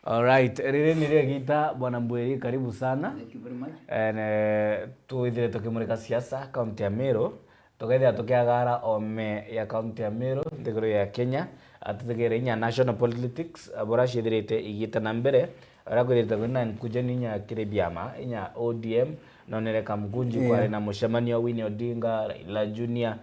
Alright, riri nire gita Bwana Mbweri, karibu sana. Thank you very much. Tuithire tukimurika siasa kaunti ya Meru, tukaithira tukiagara ome ya kaunti ya Meru nthiguru ya Kenya, atuthigire inya national politics abora cithirite igita na mbere ara kwithirite kwina nkujani inya kiri biama inya ODM nonere kamgunji kwari na mucemanio Winnie Odinga, Raila Junior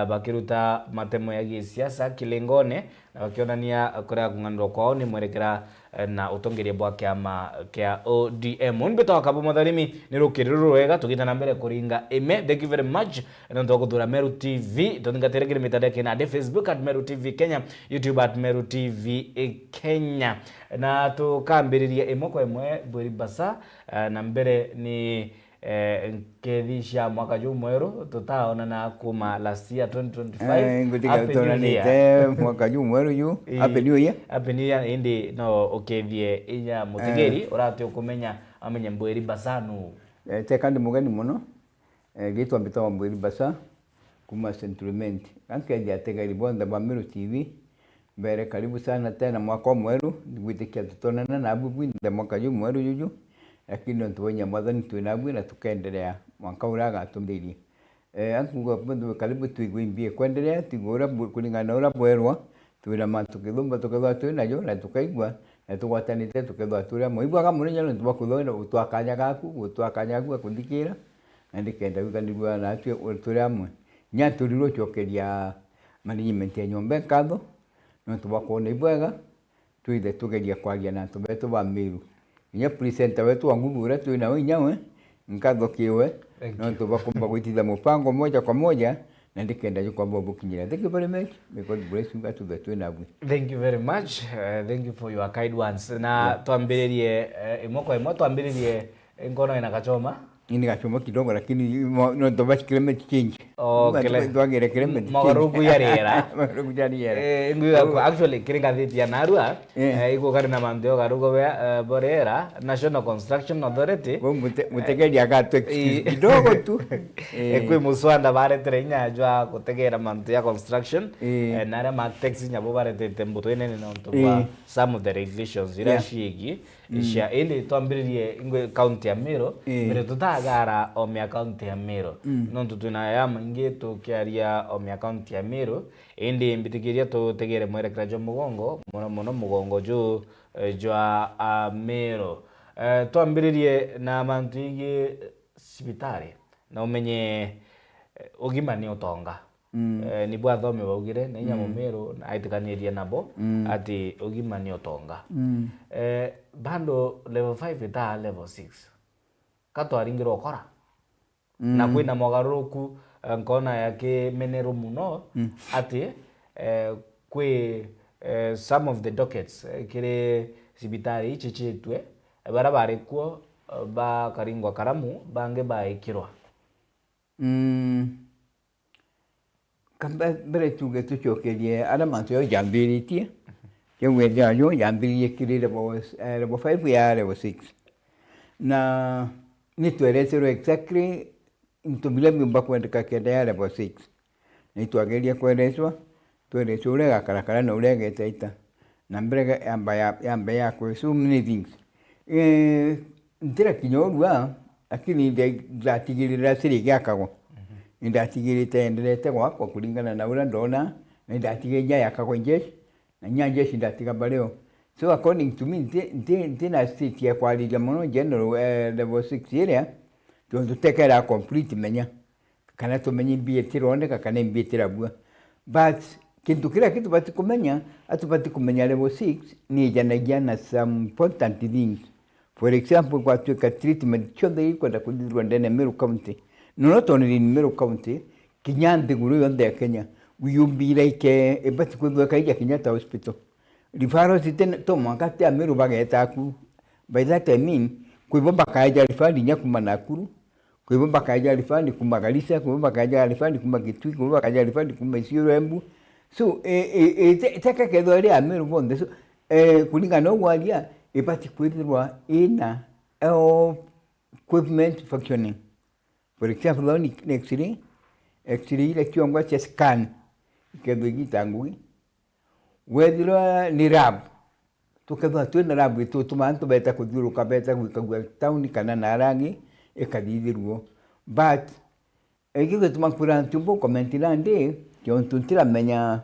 bakiruta matemo ya gisiasa kilingone na bakionania kuria kung'anirwo kwao ni mwerekera na utongeria bwa kiama kia ODM. Unbito akabo mutharimi ni rukiriro wega tugita na mbere kuringa ime. Thank you very much. Na ndo kuthura Meru TV tuningatere kiri mitandao kina de Facebook @Meru TV Kenya, YouTube @Meru TV Kenya. Na tukambiriria imo kwa imwe Mbweri Basa na mbere ni nkethisha mwaka juu mweru tutaona na kuma last year 2025 ngutika tonanite mwaka juu mweru yu happy new year. Happy new year indi no ukethie inya mutigeri urati ukumenya amenya Mbweri Basa nu tekandi mugani muno gitwa mbitawa Mbweri Basa kuma Centralment kanke ya tegari bonda ba Meru TV mbere karibu sana tena mwaka mweru ngwitikia tutonana na abubu nda mwaka juu mweru yuju lakini ntuonya mwathani twinabwe na tukaendelea mwaka uraga atumbirie ankugo bundu karibu tuigwimbie kuendelea tigura kulingana ura bwerwa twira mantu kithumba tukethwa twinayo na tukaigwa na tugwatanite tukethwa turia moibwaga munenya no tubakuthona utwakanya gaku utwakanya gaku akuthikira na ndikenda gukanirwa na atwe turia amwe nya turirwo chokeria management ya nyombe katho no tubakona ibwega tuithe tugeria kwagia na tubeto ba Meru nya presenter wetu wangu bure tu na wenyewe nkatho kiwe no tubakumba gwititha mupango moja kwa moja na ndikenda yuko bobo kinyira. Thank you very much. May God bless you to the twin abu. Thank you very much. Thank you for your kind words. Na tuambiririe imoko imo tuambiririe ngono ina kachoma ini gachoma kidogo lakini no toba climate change. Okay. Twagere climate. Magaruku ya riera. Magaruku ya riera. Nguya actually kiringa thiti ya narua iko kari na manteo garugo ya borera National Construction Authority. Mutegeri agato kidogo tu. Ekwe muswanda bare terenya jwa kutegera manteo ya construction nare ma taxi nyabo bare tembuto ene no to some of the regulations ira shigi isha ende twambiririe ingwe county ya Meru mere tutagara o me county ya Meru no tutuna ya maingi tukiaria o me county ya Meru ende mbitikiria tutegere mwerekera jo mugongo muno mugongo jo jwa Meru twambiririe na mantu igi sibitari na umenye ugima ni utonga ni bwa thome baugire na inya Meru na aitikaniria nabo ati ugima ni utonga bando level 5 ita level 6 kato aringiro kora na kwina mogaruku nkona yake menero muno ati kwe some of the dockets kire sibitari ichichetwe barabare ko ba karingwa karamu bange baikirwa kamba bere tuge tuchokerie ala mantu yo jambiritie yewe ndio yambirie kire level 5 ya level 6 na ni tuelezero exactly ntubile mba kwenda kende ya level 6 ni tuageria kuelezwa tuelezwa ule gakarakara na ule getaita na mbere yamba ya kwa so many things ndira kinyorwa lakini ndatigirira siri gyakago ndatigirite endelete kwa kulingana na ule ndona na ndatigeja yakagwa njeshi na nyanje ndatiga baleo so according to me ntina state ya kwalija mono general level 6 area tutekera complete menya kana tumenye bietironde kana bietira bua but kintu kila kitu bati kumenya atupati kumenya level 6 ni jana some important things. For example kwa tuka treatment chonde iko da kudirwa ndene Meru County not only in Meru County kinyande guru yonde ya Kenya uyumbira ike ebati kwa kaija Kenyatta Hospital rifaro sitene to mwakati ya Meru bageta ku by that I mean kuibomba kaija rifari nyakuma Nakuru kuibomba kaija rifari kumagalisa kuibomba kaija rifari kumagitwi kuibomba kaija rifari kumesiyo Embu so taka kedore ya Meru bonde so kulingana walia ebati kwirwa ina equipment functioning. For example, on X-ray ile kiongwa cha scan kedwe gitangui wedro ni lab tuketha twina rabu tumantu beta kuthiuruka beta gwikagua town kana narangi ikathithirwo but egigo tumakwira ntumbo komentira ndi kyo ntuntira menya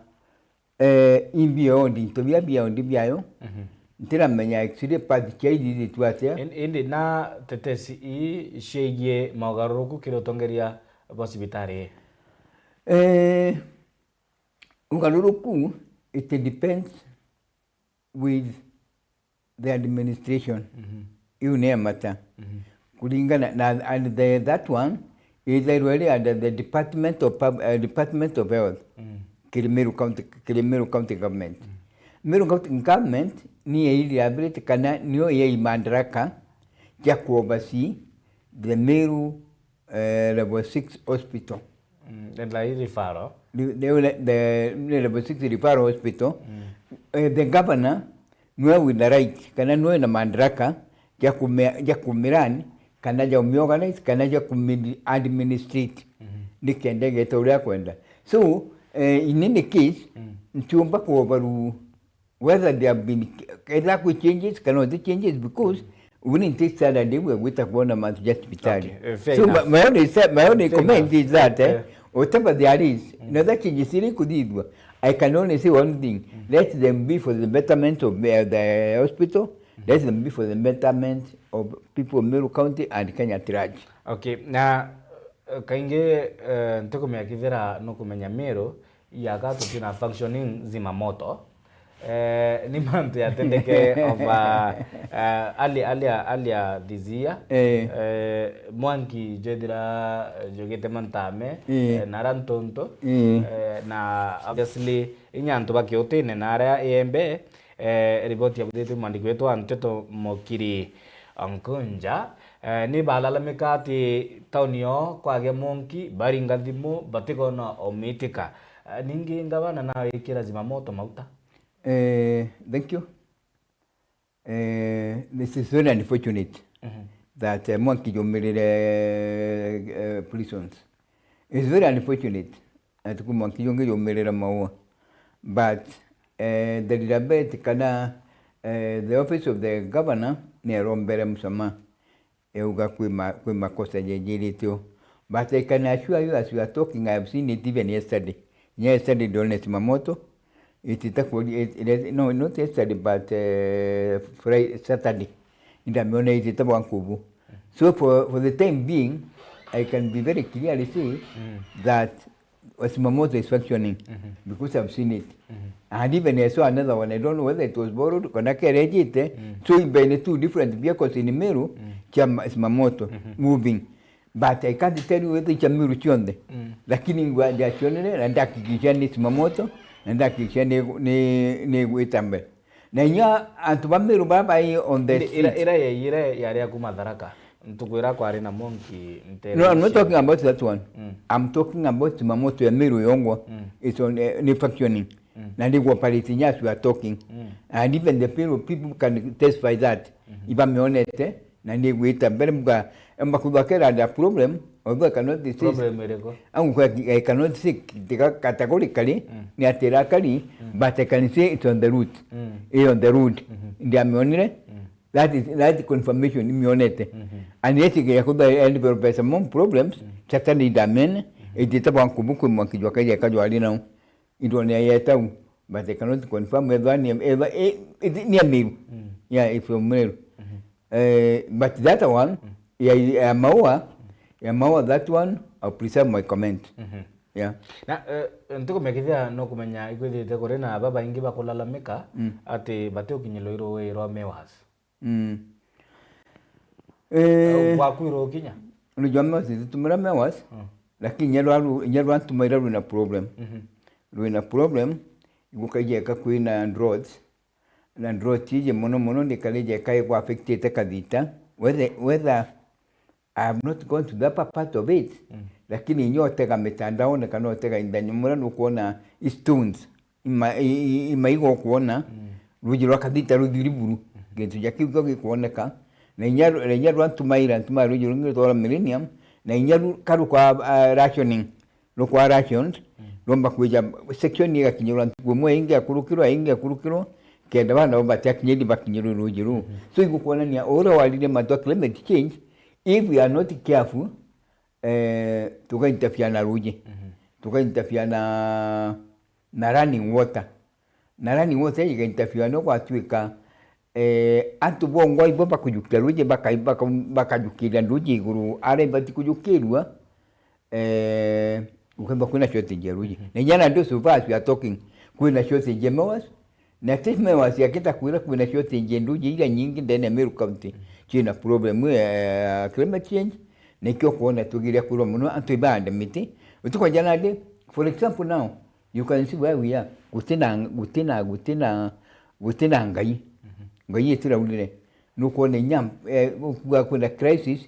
imbio ndi tobia bia ndi biayo ntira menya actually part chaidi twatia indi na tetesi i shege magaruku kirotongeria hospitali ugaruku it depends with the administration you mata kulingana na and that one is really under the Department of Health Kilimeru County Government. Meru County Government ni iliability kana niyo ye madaraka ya kuoversee the Meru level 6 hospital. And like referral. The level 6 referral hospital. The governor niyo with the right kana niyo na madaraka ya kumirani kana ja organize kana ja administrate nikendege tauria kwenda. So in any case ntumba kuovaru whether there have been changes cannot the changes because we didn't take Saturday we wita kuona mantu just hospitali. So my only comment is that whatever there is another changes ili kudidwa. I can only say one thing, let them be for the betterment of the hospital, let them be for the betterment of people of Meru County and Kenya Traj. Okay, na kainge ntukumenya kithira no kumenya Meru yaga tutina functioning zimamoto ni mantu yatendeke ova alia dizia mwanki jedira jogete mantame narantonto na obviously inyantu bakiotene na area embe ripoti ya budetu mandiko yetu anteto mokiri ankunja ni balalamika ati taunio kwage monki baringa thimu batikona omitika ningi ngabana nawe ikira zimamoto mauta. Thank you. This is very unfortunate that monkey jomirire prisons. It's very unfortunate that monkey jomirire maua. But the debate kana the office of the governor ni rombere msama euga kwa makosa jejilitio. But I can assure you as we are talking, I have seen it even yesterday. Yesterday during Simamoto. No, not yesterday, but Friday, Saturday. In the morning, it was So for the time being, I can be very clearly say that Simamoto is functioning because I've seen it. And even I saw another one. I don't know whether it was borrowed. So in two different vehicles in Meru, Simamoto moving. But I can't tell you whether it's a Meru chonde. Lakini ngwa chonde na ndakikishani Simamoto. Nenda kishani ni witambe na nya antubamiru baba hii on the ira ya kumadharaka ntukwira kwa arena monki ntera. No, I'm not talking about that one. I'm talking about Simamoto ya Meru yongwa. It's on ni functioning na ndiko palitinya we are talking and even the people can testify that iba meonete na ndi witambe mga mbakubakera the problem. Although I cannot say I cannot say categorically but I can say it's on the route. It's on the route. That is confirmation immunity. And yet I have some problems. Certainly the men it is about kubuku mwakijokaje kajwali now. It on yeta but I cannot confirm whether it's near me. Yeah, if from Meru. But that one yeah Maua that one I'll preserve my comment. Yeah. Na ntukumekithia no kumenya ikwithite kuri na baba ingi bakulalamika ati bate ukinyilo iro we ro mewas. Wakwiro kinya. Unajua masi tumira mewas lakini nyarwa tumaira runa problem. Runa problem igukaje kakwina androids. Na android tije mono nikaleje kai kwa affected kadita whether I have not gone to the upper part of it. Lakini nyotega mitandao na kanotega indanyumura nukuona stones imaigo kuona rujiro kadita rujiriburu getu jakigo kuoneka na nyaru antumaira rujiro ngiro millennium na nyaru karu kwa rationing no kwa rations lomba kuja section ya kinyura ntugo mwe ingia kurukiro kenda bana batakinyiri bakinyiri rujiru so igukuona ni ora walile matwa climate change if we are not careful tukaintafia na ruji tukaintafia na running water ikaintafia no kwatwika atu bongo ibo bakujukira ruji bakajukira ruji iguru are batikujukirwa ukamba kuna shortage ya ruji na jana ndio survive we are talking kuna shortage ya mawas na tisme wasi akita kuna shortage ya ruji ila nyingi ndani ya Meru County china problem ya climate change nikyo kuona tugiria kuro muno antu ibanda miti utuko jana de for example now you can see where we are gutina ngai tira ulire nuko ne nyam kuna crisis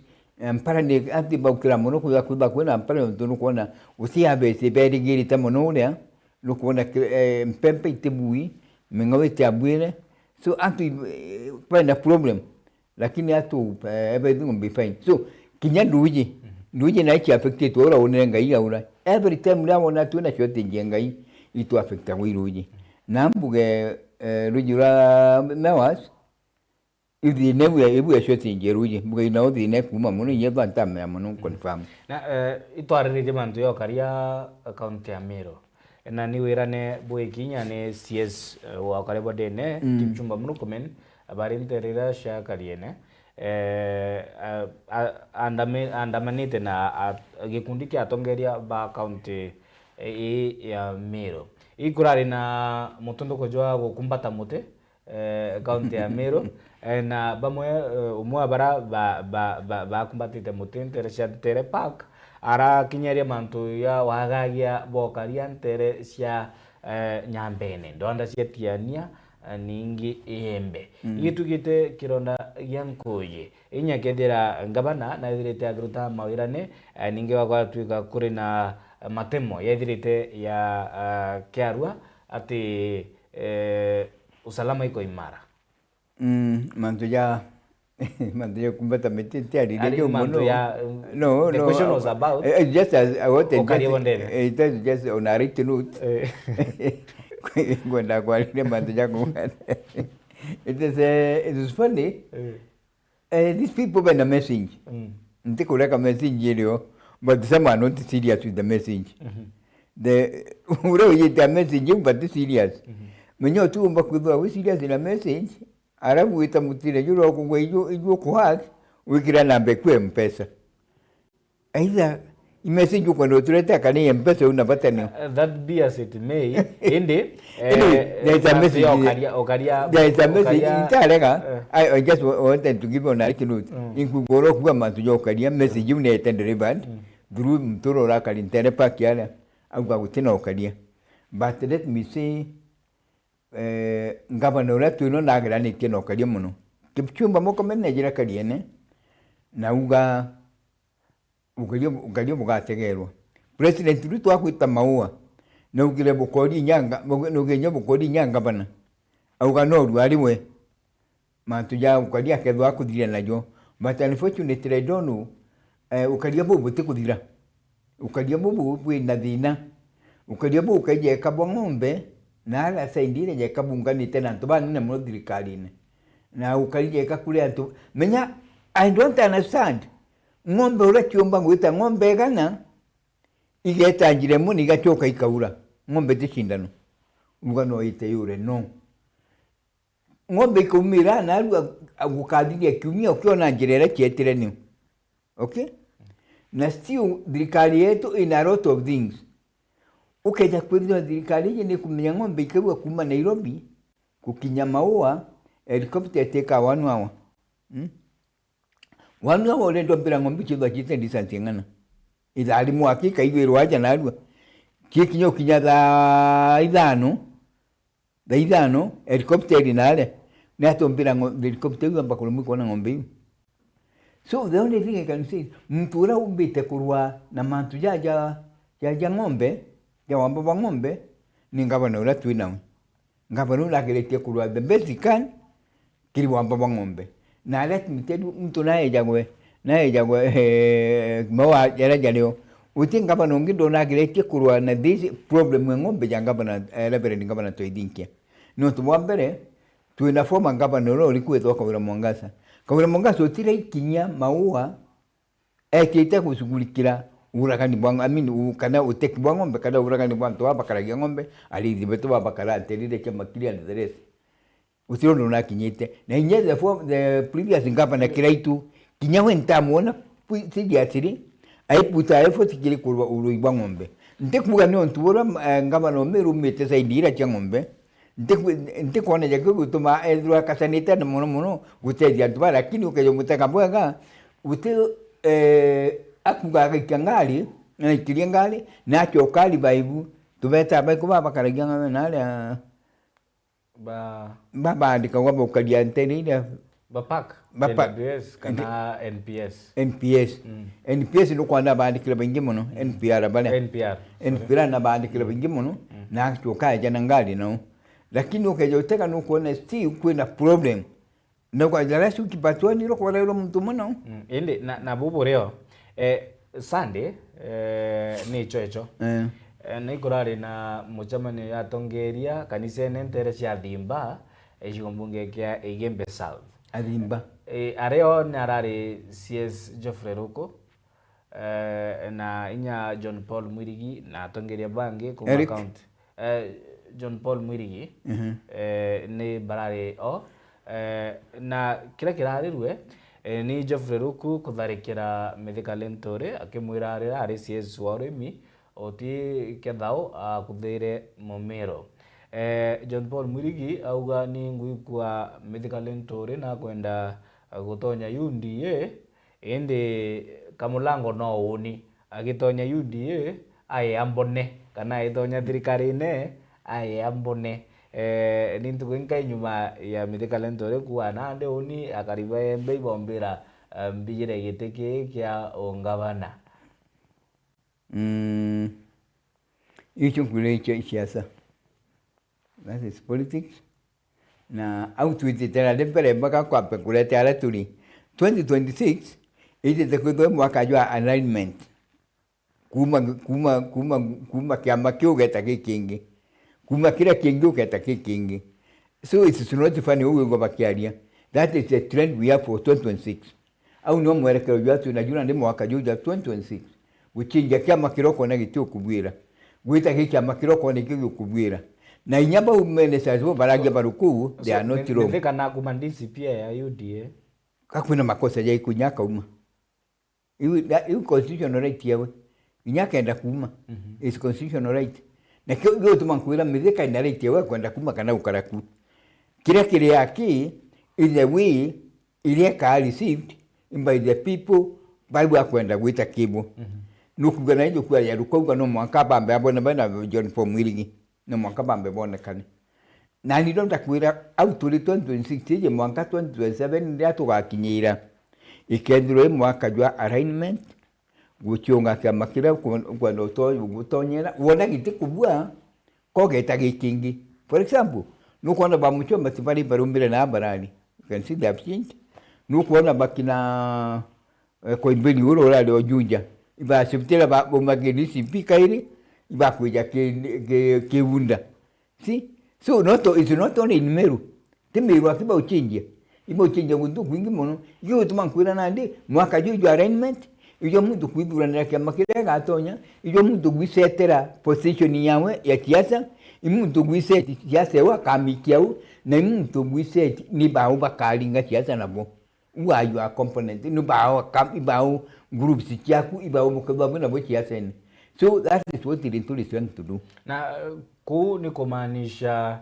mpara ne anti bakira muno kuba kuna mpara nuko na usiabe se berigiri tamono le nuko na mpempe tibui mengawe tabwire so antu pana problem lakini atu everything will be fine so kinya duji na iki affected to ora one ngai aura every time la wona tu na shortage ngai itu affecta wiruji nambuge rujura mewas ithi newe ebu shortage ruji buge na othi ne kuma muno yeba ntame muno confirm na itwarire mantu yo karia account ya Meru na ni wirane boy kinya ne CS wa kare bodene kimchumba muno komen abari nterera sha kariene andamanite na gikundi kia tongeria ba county ya Meru ikurari na mutondo kujwa gukumbata mute county ya Meru na bamwe umwa bara ba kumbatite mute nteresha tere park ara kinyeria mantu ya wagagia bokaria ntere cia nyambene ndonda cia tiania ningi ihembe igitugite kironda yankoye inya kendera ngabana na ithirite agruta mawirane ningi wakwatwika kuri na matemo yethirite ya Kiarua ati usalama iko imara mantu ya kumbata miti tiari ndio mono no the question was about just as I wanted it is just on a written note kwenda kwa ile mantu ya kumata it is funny these people when a message ntikureka message ilio but some are not serious with the message the uro message but serious menyo tu mbakudwa we serious in a message arabu itamutire yuro kugwe ijo kuhak wikira nambe kwa mpesa aidha message uko ndo tuleta kani mpesa unapata ni that be as it may indi there is a message okaria there is a message intarega I just wanted to give on a note inkugoro kwa matujo okaria message unete delivered through mtoro ra kalintere pakiala au kwa kutina okaria but let me say ngabana ura tuino nagira ni kino okaria muno kipchumba moko menejera kariene na ugario mugategerwa president ruto akwita maua na ugire bukori nyanga nugenyo bukori nyanga bana auga no ruariwe mantu ya ukaria kedwa kuthira najo but unfortunately I don't know ukaria bubu tikuthira ukaria bubu bwe na thina ukaria bubu kaje kabongombe na ala saindire je kabungani tena ntobani na mo thirikarini na ukaria kakule antu menya I don't understand ngombe ura kiomba ngwita ngombe gana igetanjire muni igachoka ikaura ngombe tishindano ugano ite yure no ngombe kumira na alu agukadhiria kiumia ukiona njirera kietire ni okay na still thirikari yetu in a lot of things ukeja kwithira thirikari ni kumenya ngombe ikawa kuma Nairobi kukinya Maua helicopter teka wanu hawa wanu hawa ndo bila ngombe chidwa chite distance ngana idali mwaki kaigwirwa aja na alwa kikinyo kinya da idano helicopter inale na tombira helicopter yamba kulumu kona ngombe so the only thing I can say mtura umbite kurwa na mantu ya ngombe ya wamba ngombe ni ngabana ula twina ngabana ula gelete kurwa the basic can kiri wamba ngombe na let me tell you mtu naye jagwe mawa jara utinga bana ngindo na gelete kurwa na this problem ngombe janga bana reverend ngabana to idinkia no to wambere twina former governor no likwetwa Kawira Mwangasa. Kawira Mwangasa otire ikinya maua ekite kushughulikira uragani bwangu kana uteki bwa ng'ombe kana uragani bwa ntu abakaragia ng'ombe alithi betu babakara terire kema clear the rest utiro ndo nakinyite na inye the previous governor Kiraitu kinya wenta muona sidi atiri aiputa effort kili kurwa urui bwa ng'ombe ntekuga no ntubura ngabano meru mete saidira cha ng'ombe ntekona ya gutuma edwa kasanita na muno gutedia ntubara lakini ukeyo mutaka bwaga ute akugaga ikangali na ikilingali na chokali baibu tubeta baiku babakaragia ng'ombe nale baba andika wabo kadia ntenida bapak NPS kana NPS no kwanda bandikira bingi muno NPR bale NPR na bandikira bingi muno na choka jana ngali no lakini ukeje uteka no kuona still kuna problem na kwa jarasi ukipatwa ni kwa leo mtu muno ende na bubu leo Sunday ni chocho ni kurari na muchamani ya tongeria kanisa nentere cia Thimba ejigombunge kia Igembe South Adimba areo narari CS Geoffrey Ruko na inya John Paul Mwirigi na tongeria bangi kuma account John Paul Mwirigi ni barari na kira kirarirwe ni Geoffrey Ruku kutharikira Mithika Lentore akimwirarira ari CS wa urimi oti kethao akuthire Momero John Paul Mwirigi auga ni ngui kwa Mithika Lentore na kwenda gutonya UDA ende kamulango no uni agitonya UDA ayambone kana itonya thirikari ne ayambone ni ntugenga nyuma ya Mithika Lentore kuwa nande uni akariba embe bombera mbijire giteke kya ongabana hicho kule siasa that is politics na outwit tena depere mpaka kwa pekulete ala tuli 2026 ite tekwe mwaka jwa alignment kuma kiama kiugeta kikingi kuma kila kingi ugeta kikingi so it's not funny uwe ngo bakiaria that is a trend we have for 2026 au no mwelekeo wetu najua ndi mwaka jwa 2026 guchinja kiama kiroko na gitio kubwira gwita kiama kiroko na gitio kubwira na inyamba umene sazo baragia baruku they are not wrong Mithika na kumandisi pia ya UDA kakuna makosa ya ikunyaka uma iu constitutional right yawe inyaka enda kuma is constitutional right na kio tumankwira Mithika ina right yawe kwenda kuma kana ukaraku kile yaki is the way ile ka received by the people Bible kwenda gwita kibo nukugana hiyo kwa ya rukoga no mwaka bambe abona bana John Paul Mwirigi no mwaka bambe bona kani na ni ndo takwira au tuli 2026 je mwaka 2027 ndio tugakinyira ikendro mwaka jwa alignment guchunga kama kila kwa ndo to gutonyera wona giti kubwa ko geta gikingi for example nuko ba mucho matibari barumbire na barani you can see the absent nuko na bakina ko imbeli uro la ojuja iba sibtela ba bomagedisi pikairi iba kuja ke wunda see so it's not only in Meru Meru akiba uchinje ibo uchinje gundu kwingi mono yo tumankwira nande mwaka juju arrangement iyo mtu kwidura na kama kile gatonya iyo mtu gwisetera position yawe ya kiasa mtu gwiseti kiasa wa kamikiau na mtu gwiseti ni bawo bakalinga kiasa nabo uayu a component ni bawo kam ibawo groups chaku ibawo mukaba na bo kiasa ni so that is what it is trying to do na ku ni kumaanisha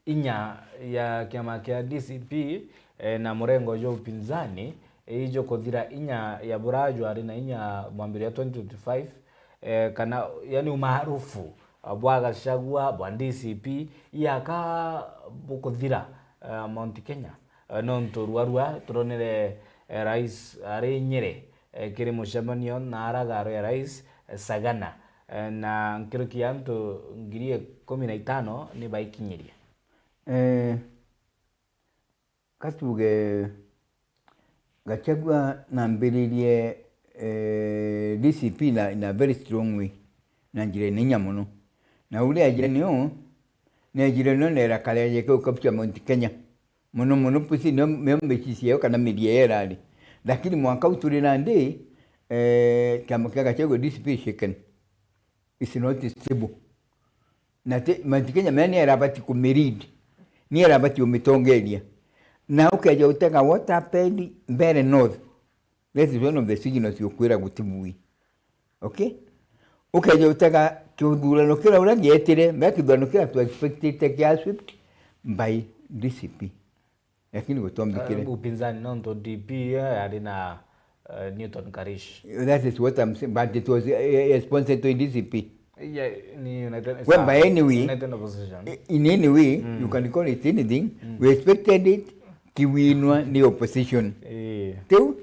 inya ya kiama kia DCP na murengo yo upinzani ijo kuthira inya ya buraju ari na inya mwambiri ya 2025 kana yani umaarufu bwa Gachagua bwa DCP yaka bukuthira Mount Kenya no nturwarua turonere rais ari Nyeri kiri mucemanio na aragaro ya rais Sagana na nkiruki antu ngirie 15 ni baikinyiria katuge Gachagua nambiririe DCP na very strong way na njire ninya muno na ule ajire niyo nejire no nera kaleje ko kapcha Mount Kenya muno pusi no membechisie kana media yerali lakini mwaka uturi nande kama kaka chego DCP shaken is not stable na Mount Kenya mene rabati ku Merid ni rabati umitongelia na ukaja utaka what happened very north. That is one of the signals yokwira gutibui. Okay? Ukaja utaka kudura nokira uragetire makidura nokira to expect take ya swift by DCP. Lakini gutombikire upinzani nondo DP ali na Newton Karish. That is what I'm saying, but it was sponsored to DCP. Yeah, ni United. Well, by anyway, United opposition. In any way, you can call it anything. We expected it kiwinwa the opposition. Too?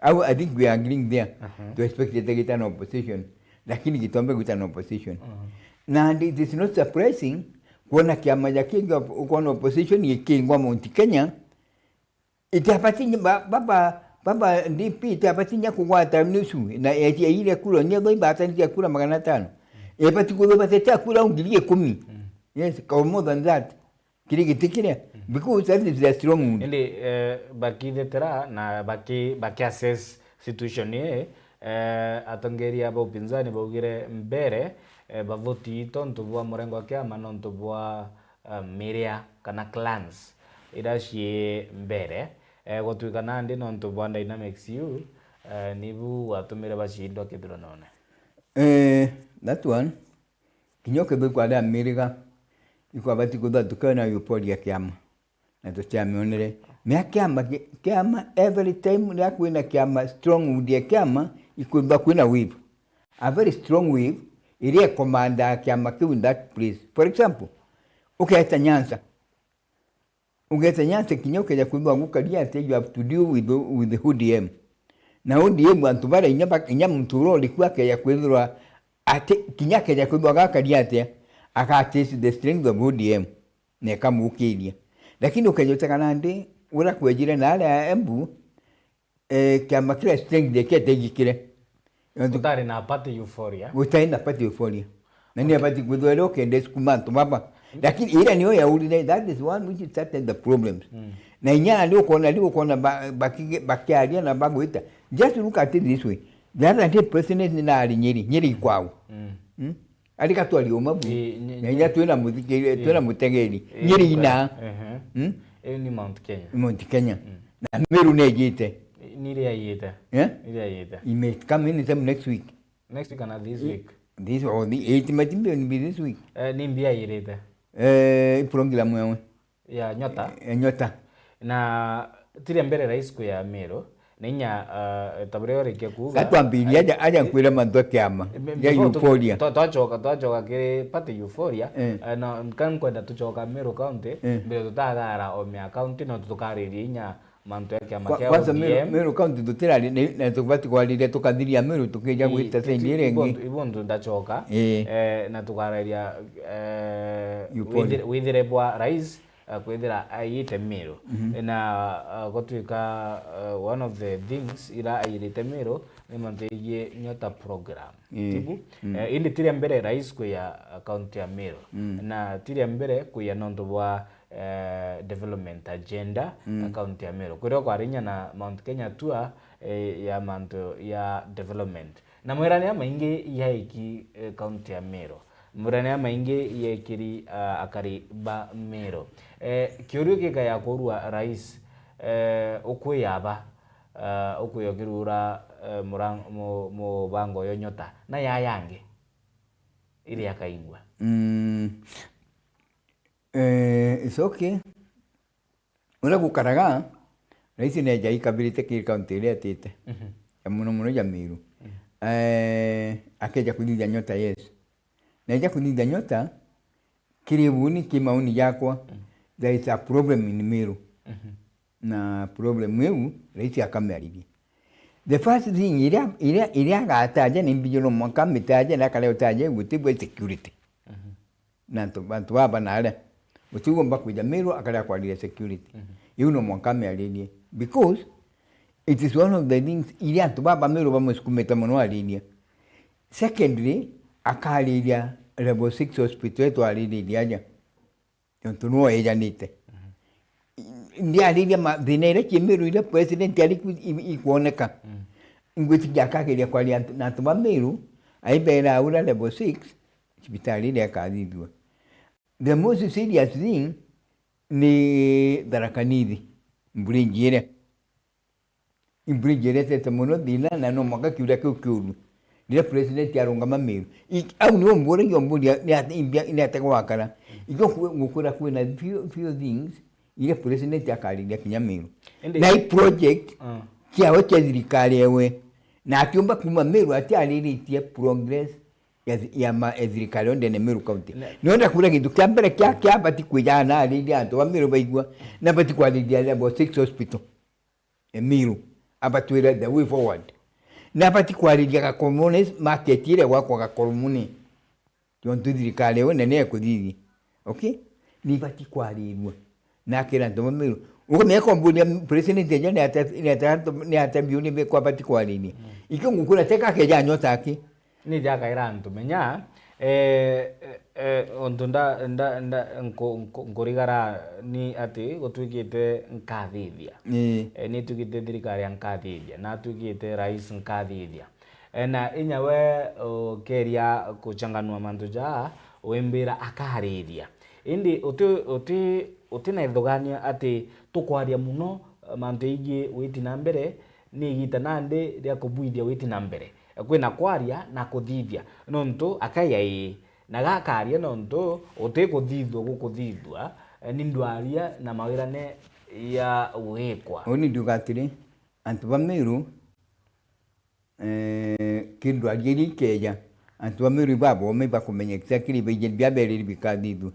I think we are agreeing there to expect it to get an opposition. Lakini kitombe get an opposition. Now, it is not surprising kuona kiama ya kinga kuona opposition yekingwa Mount Kenya itapatinya baba DP itapatinya kuwata nusu na ile kula nyego ibata ni kula 500 epati kula bateta kula ungilie 10. Yes, more than that kile because that is the strong mood. Indi baki tera na baki assess situation ye atongeria ba upinzani baugire mbere bavoti tonto bwa murengo kiama nonto bwa miria kana clans irashie mbere gotuika nandi nonto bwa dynamics you nibu watumire bashindo kidro none that one kinyoke be kwa da miriga iko bati kuda tukana yupolia kiama na tuchamionere mea kiama every time ya kuina kiama strong udia kiama ikuba kuina wave a very strong wave iria commander kiama kiu in that place. For example, ukaita Nyanza kinyoke ya kuba ngukalia te you have to deal with the ODM na ODM bantu bara inya mturo likuwa ya kwethwa ate kinyake ya kuba gakalia te akatesi the strength of ODM ne kamukilia lakini ukajotaka nande ura kwejire na ala Embu kama kila strength de kete gikire utari na party euphoria nani apati kudwelo kende skumanto baba lakini ila niyo ya uli that is one which started the problems na inyana ndio kuona baki alia na bago ita just look at it this way the other president ni na ali nyeri kwao alika tu alioma bu na inya tuena muziki tuena mutegeni nyeri ina ni Mount Kenya na Meru nejite nile ayita nile ayita ime come in next week and this or the 8 might be this week ni mbia ayita ipurongila mwewe ya nyota na tire mbere rais ku ya Meru ninya tabreo reke kuga atwambiri aja kwira mandu kiama ya euphoria twachoka kire pati euphoria na kan kwenda tuchoka Meru county mbere tutagara o me county no tukariria inya mantu yake amakia kwanza Meru county tutirali na tukubati kwaliria tukathiria Meru tukija gwita sendi rengi ibundu ndachoka na tukariria withire bwa rais kwethira ayite Meru na gotuika one of the things ira ayite Meru ni mantegie nyota program tibu ili tiri mbere rais ku ya county ya Meru na tiri mbere ku ya nondo bwa development agenda county ya Meru kurio kwa rinya na Mount Kenya tour ya manto ya development na mwirani ya maingi ya iki county ya Meru mwirani ya maingi ya kiri akari ba Meru kiurio kika ya kurua rais ukuyaba ukuyogirura mu bango yo nyota na ya yange ili akaingwa it's okay ula gukaraga rais ne jai kabirite ki county ile atite ya muno ya Meru akeja kunija nyota yes naja kunija nyota kiribuni kimauni yakwa there is a problem in Meru na problem wewe rais akamalibi the first thing iria gataja ni mbijolo mwaka mitaja na kale utaje gutibwe security na bantu baba nale utugomba kuja Meru akala kwa ile security yuno mwakame alinie because it is one of the things iria tu baba Meru bamuskumeta mono alinie secondly akalilia level 6 hospital to alilia tonto no ejanite ndia lilia madinera chimeru ile president ali ikuoneka ngwiti jakake kwa na tumameru aibera ula level 6 hospitali ile akadidwa. The most serious thing ni Tharaka-Nithi mbrinjire tete muno dila na no mwaka kiura kiuru ndio president yarungama meru au ni ombore yomburi ni atego wakara iko ngukura kwina few things ile president yakariria kinyameru na i project kiao cha thirikari ewe na atiomba kuma meru ati aliritie progress ya thirikari onde ne Meru County niona kura kindu kia mbere kia bati kwijana aliria antu wa Meru baigwa na bati kwaliria level 6 hospital Meru abatwira the way forward na bati kwaliria ka communist market ile wako ka komuni tonto thirikari ewe ne ekuthithia okay ni bati kwaliria na kira ndo Meru uko meko mbuni president ya ni atabiuni be kwa bati kwaliria iko ngukura teka keja nyota aki ni jaka irantu menya ontunda ngorigara ni ati gotwikite nkathithia ni twikite thirikari nkathithia na twikite rais nkathithia na inyawe keria kuchanganua mantu ja wembira akarithia indi uti na ithogania ati tukwaria muno mantu ingi witi na mbere ni gita nande ria kubuithia witi na mbere kwina kwaria na kuthithia nonto akaya na gakaria nonto utikuthithwa gukuthithwa ni ndwaria na mawirane ya wekwa oni ndugatire antu ba Meru kindwaria rikeja antu ba Meru babo meba kumenya exactly beje biabere bikathithwa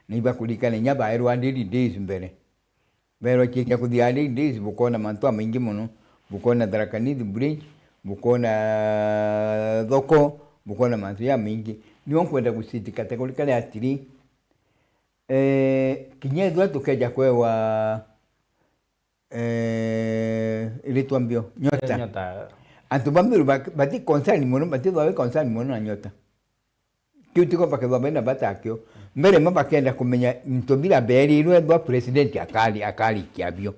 ni bakurikana nyaba erwa ndiri days mbere bero kike kuthiali days bukona mantu maingi muno bukona Tharaka-Nithi bridge bukona thoko bukona mantu ya mingi ni onkwenda gusiti kategorikali atiri kinyethwa tukeja kwewa ile tuambio nyota antu bambiru bati concern muno bati bawe concern muno na nyota kiutiko pakeba bena batakyo mbere mabakenda kumenya ntobira beri irwe dwa president akali kiabio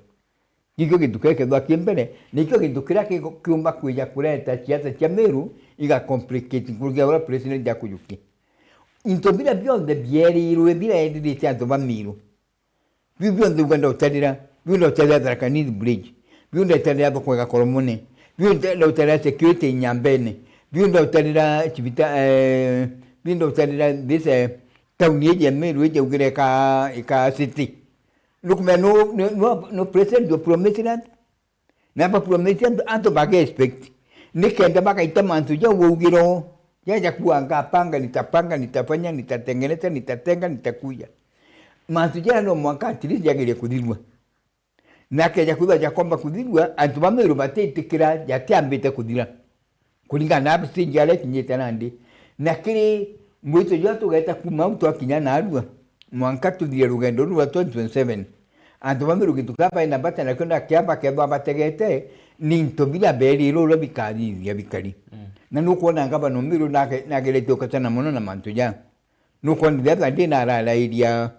Niko kintu keke dwa kiembere nikyo kintu kira kiumba kuja kuleta kiata cha Meru iga complicate kurugia ora president ya kuyuki intobira bionde bieri irwe bila editi tanto ba Meru bionde uganda utalira bionde utalira Tharaka-Nithi bridge bionde utalira kwa Kolomone bionde utalira security Nyambene bionde utalira chibita bionde utalira this town ya Meru je ugire ka city. Look, man, no president do promise that. Never promise anto baga expect. Nikenda baka itamantu ja wugiro. Ya kuanga panga nitafanya nitatengeneza nitatenga nitakuja. Mantu ja no mwaka atili ya gile kudirwa. Nake ya kuda ja kwamba kudirwa antu Bameru batetikira ya tiambite kudira. Kulingana na bisi jale kinyeta nandi. Nakiri mwito ja tugeta kumauto akinyana arua. Mwaka tudire rugendo rwa 2027. Antu Bameru kitukapa ina bata na kwenda kiamba keba bategete ni ntobila beri ro bikari ya bikari. Na nuko na ngaba no miru na gelete okatana mono na mantu ja. Nuko ndeba ndina la idia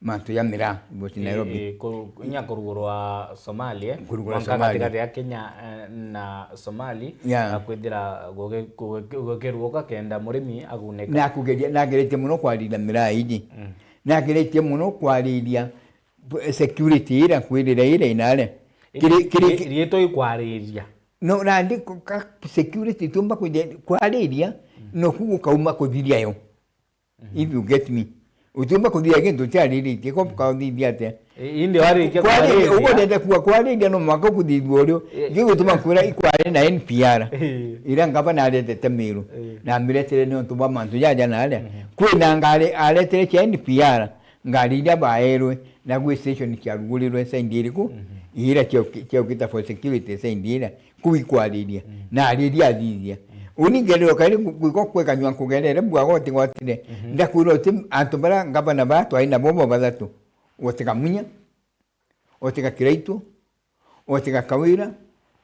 mantu ya mira bosi Nairobi. Nya kurugurwa Somalia. Katikati ya Kenya na Somali kwendira gogeruka kenda murimi aguneka. Na kugeria na gelete muno kwa lila mira iji. Na gelete muno kwa lilia security ira kwirira ira inale kirieto ikwariria no randi ka security tumba kwariria no kukauma kuthiria yo if you get me utumba kuthiria kintu chariri kiko kauthiria te inde wari kwariria ugo ndenda kwariria no mwaka kuthithwa urio gigutuma kwira ikwari na NPR ira ngaba na alete Meru na miretere no tumba mantu jaja na ale kwina ngale alete cha NPR ngaliria baerwe na gwe station kia rugulirwe saindiriku ira kio kita for security saindira kuikwariria na ariria thithia unigero kali kuiko kweka nywa kugerere bwago tingotire ndakwiro tim antobara ngabana batu aina bomo badatu otika munya otika kireito otika kawira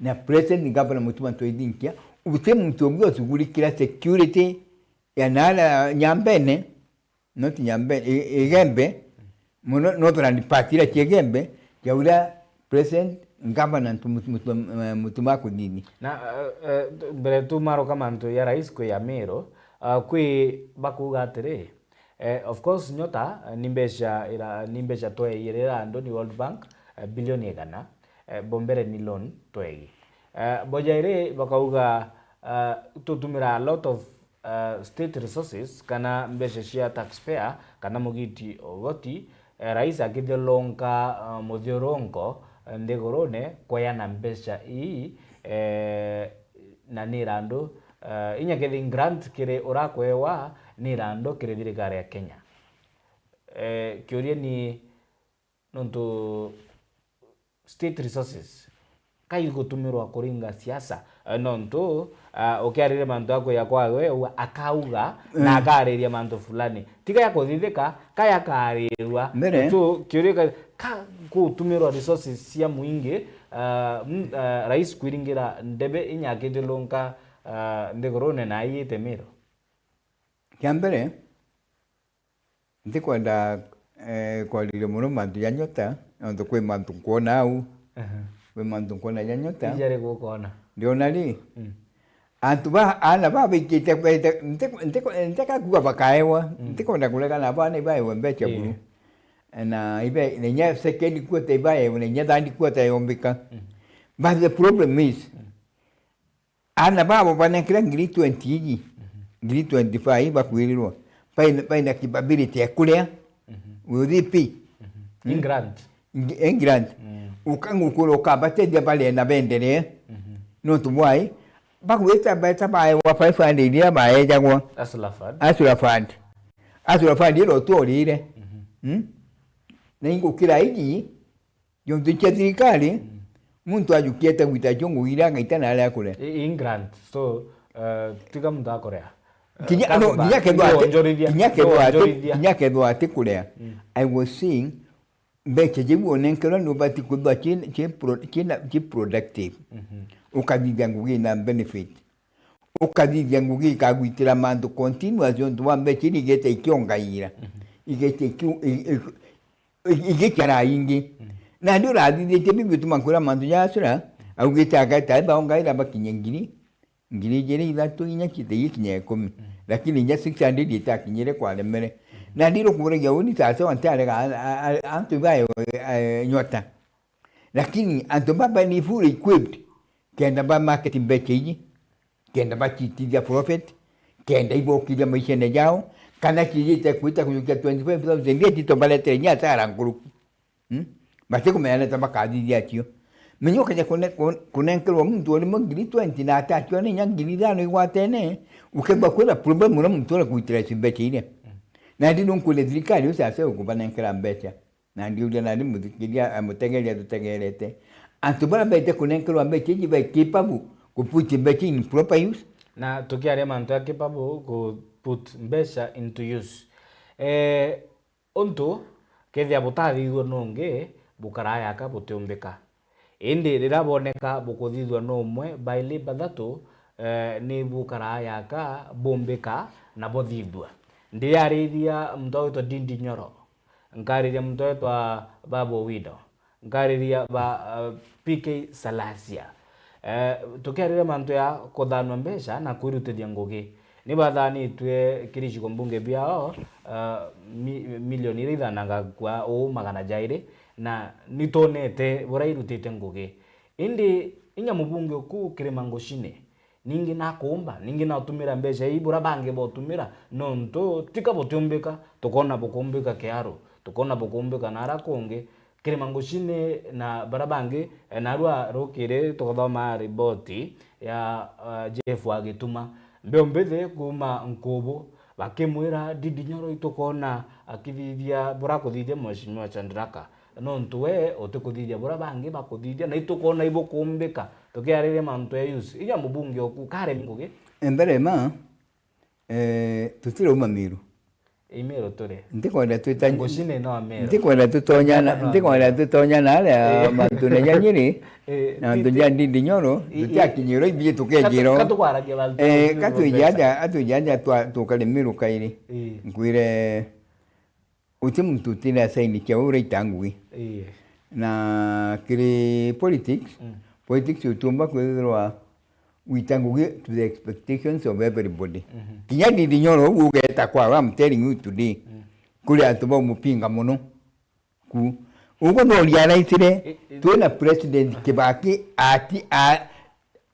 na president ngabana mutuma toidinkia utemu mtongyo sugurikira security ya nala Nyambene not Nyambene igembe no turani patira chegembe ya ula present government mutumako nini na mbere tu maro kama ntu ya rais kwe ya Meru kwi bakuga atiri of course nyota nimbesha toe yerera ando ni World Bank bilioni igana bombere ni loan toegi bojaire bakauga tutumira a lot of state resources kana mbesha share taxpayer kana mugiti ogoti rais akithelonka muthiurongo ndigorone kwayana mbesha ii na nirandu inya kethi grant kire urakwewa nirandu kire thirikari ya Kenya kiuria ni nontu state resources kai gutumirwa kuringa siasa nontu ukiarire mantu ako yakwawe akauga na akariria mantu fulani tika yako thithika kaya akarirwa tu kiuria ka gutumirwa resources cia muingi rais kwiringira ndebe inyakithilunka ndigorone na ayite Meru kiambere ndikwenda kwalire muno mantu ya nyota nontu kwi mantu kuona au kwi mantu kuona ya nyota ijare gukona ndiona ri antu ba ana ba bikite nteka kuga bakaewa ndikwenda kulega na bana ibae mbecha buru na ibe nenya second kuota ibae nenya dandi kuota yombika but the problem is ana babo banekira ngiri 20 igi ngiri 25 bakwiriro paina capability ya kulia uripi grant ukangukuro kabate dia bale na bendere no tumwai bakweta beta bae wa 500 dia bae jagwa asula fund ilo tuolire na ingo kila igi yontu chatirikali muntu ajukieta gwita jongo iranga itana ala kule in grant so tiga munda korea kinyake do ate kule I was seeing beche jibu onenkero no bati kuba chi productive ukadija ngugi na benefit ukadija ngugi kagwitira mandu continuation to one beche igete ikiongaira igete igekara ingi na ndio radhi de bibi tumankura mandu yasura au gitaka taiba ongaira bakinyengiri ngiri jeri ilatu inya kite yikinye 10 lakini nya 600 itakinyere kwa lemere na ndiro kubure gauni tata wantale antu bayo nyota lakini antu baba ni fully equipped kenda ba marketing becheji kenda ba chitidia profit kenda ibo kile maisha ne jao kana kijita kuita kunyukia 25,000 ndio titobale tenya tara nguru basi kumeana tamba kadi ya tio menyo kanya kunenkelo mtu oli mangiri 20 na atachwa ni nyangiri dano iwatene ukeba kwela problem mura mtu ala kuitira simbeche ile na ndi nonkule zikali usase ukubanenkela mbecha na ndi ule na ndi mudikilia amutengelia tutengelete antubara bete kunenkelo mbeche jiba capable kuputi mbeche in proper use na tukiare mantu ya capable ku put mbecha into use onto kethia butathithwo nonge bukaraya ka butumbika indi riraboneka bukuthithwa no umwe baile bathatu ni bukaraya ka bombika na bothithwa ndiyarithia mtoto Ndindi Nyoro nkariria mtoto Babu Owino nkariria ba PK Salasia tukiarire mantu ya kuthanwa mbeca na kwirutithia ngugi ni bathanitwe kirishiko mbunge biao milioni irithananga kwa magana jairi na nitonete burairutite ngugi indi inya mubunge ku kirima ngoshine ningi nakumba ningi natumira mbeca ibura bange botumira nonto tika botumbika tukona bukumbika kiaro tukona bukumbika nara konge kirima ngoshine na barabange narua rokire tukathoma riboti ya Jeff Wagituma mbeombethe kuma nkubu bakimwira Ndindi Nyoro itukona akithithia burakuthithia Mheshimiwa Chandraka nontu we utukuthithia bura bangi bakuthithia na itukona ibukumbika tukiarire mantu ya use inya mubunge oku kare ngugi embere ma tutire uma Meru Meru tore ndikwenda twita ngoshine no Meru ndikwenda tutonyana ale mantu ne nyanyiri na nduja Ndindi Nyoro tutakinyiro ibye tukejiro katukwaragia baltu katujaja tukale Meru kairi ngwire mtu tena saini kia ure itangui. Na kile politics, politics utumba kwezwa uitangugi to the expectations of everybody. Kinya di nyoro ugeta kwa, I'm telling you today. Kule atuba mupinga mono. Ugo no liana isire, tuena President Kibaki ati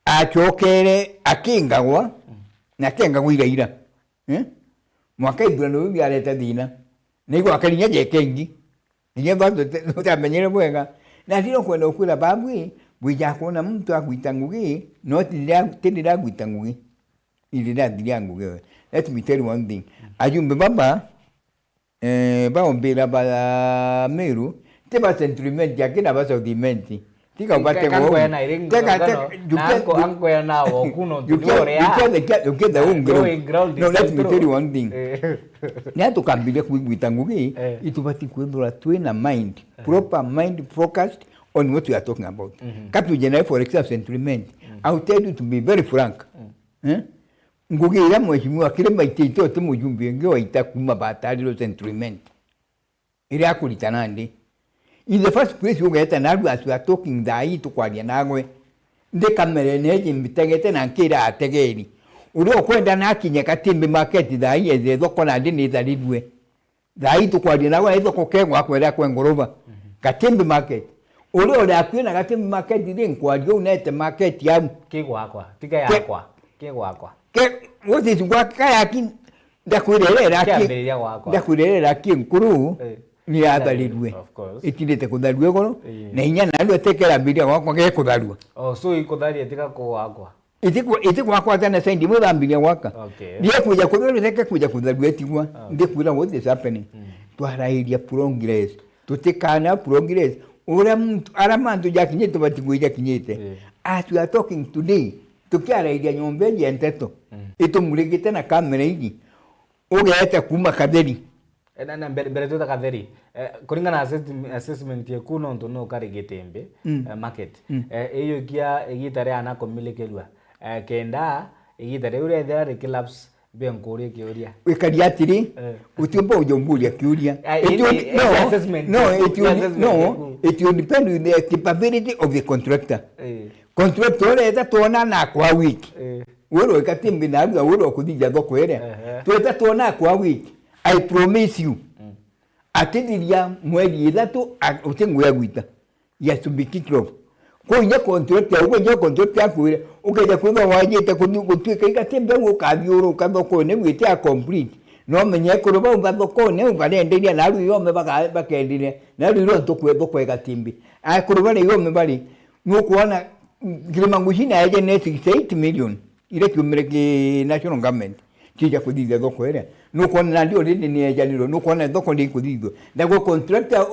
achokere akinga wa, na kenga ira. Mwaka ibulano bialeta dina. Nego akalinya jekengi. Niye bado tutamenyera bwenga. Na tino kwenda okula babwi, bwija kuona mtu akuitangugi, no tindira kuitangugi. Ilira ndiangugi. Let me tell you one thing. Ajumbe baba baombera ba Meru, teba sentiment yake na basa udimenti. Tika ubate ngo. Anko ya nawo kuno tuore ya. You get the own ground. No, let me tell you one thing. Nya tukambile kuitangugi, itubati kwendora twena mind, proper mind focused on what we are talking about. Katu general for example sentiment. I will tell you to be very frank. Ngugi ila mheshimiwa kile maitito temu jumbi ngeo itakuma batali lo sentiment. Ile akulitanande. In the first place, you get an as we are talking, the to Quadianagwe, the Cameron, Mitagate and Kira Tegeri. Udo kwenda naki nyakatimbi market da hii ezo kona dini za lidwe. Da hii to Quadianagwe ezo kokengwa kwenda kwengorova. Katimbi market. Udo da kwenda katimbi market din kwadio net market ya kigwa tika yakwa. Kigwa. What is waka yaki da kurelera ki nkuru. Ni adalidwe. Itindete kudalwe gono. Na inya nalwe tekera bidia wako ke kudalwa. Oh, so ikudali etika ko wakwa. Itiku wakwa tana sendi mo dambilia waka. Okay. Dia kuja kudalwe teke kuja kudalwe tiwa. Ndi kuda what is happening. Twarairia progress. Tutekana progress. Aramantu jakinyete batiguija kinyete. As we are talking today, tukiarairia nyombe ya nteto. Ito muligite na kamera hii. Ogeeta kuma kaderi. Na mbere tuta katheri kuringana assessment ya kuno ntono kare getembe market eyo kia egitare ana komilikelwa kenda egitare ure there collapse benkore kioria wekadiatiri utimbo ujombulia kioria it will depend on the capability of the contractor. Contractor eta tona na kwa week woro ikatimbi na woro kudija doko ere tueta tona kwa week. I promise you, atediria mwezi idatu utengu ya guita. Ya subikitrof. Kwa nya contractor, uko nya contractor kuire, ukaja kuba waje ta kutuika ikatembe ukabioro ukadoko ne wite a complete. No menye kuroba ubadoko ne ukadenderia na ru yo mebaka bakendire. Na ru ro doko ikatimbi. A kuroba ne yo mebali. Nukuona kilimangushina yaje ne 68 million. Ile kumreki national government. Kija kudiga doko ere. Nuko na ndio lini ni ejaniro nuko na doko ndi kudigo ndago contractor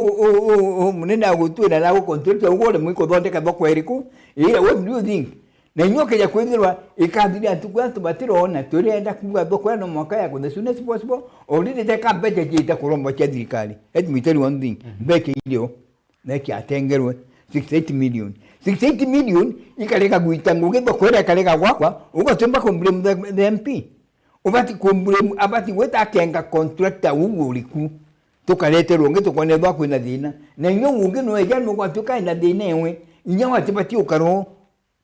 munena gutwira nago contractor ngore mwiko thondeka doko eriku ira what do you think na nyoke ya kwithirwa ikathiria tukwa tubatiro ona turenda kuga doko no mwaka ya the soonest possible already take up budget ita kurombo cha thirikari let me tell you one thing beke ilio na kiatengerwe 68 million ikaleka guitanguge doko ere kaleka gwakwa ugatumba komblem the MP. Ubati kumbremu abati weta kenga contractor uliku tukalete ronge tukone bwa kwina dina na nyo unge no eja no kwatuka ina dina ewe inya watibati ukaro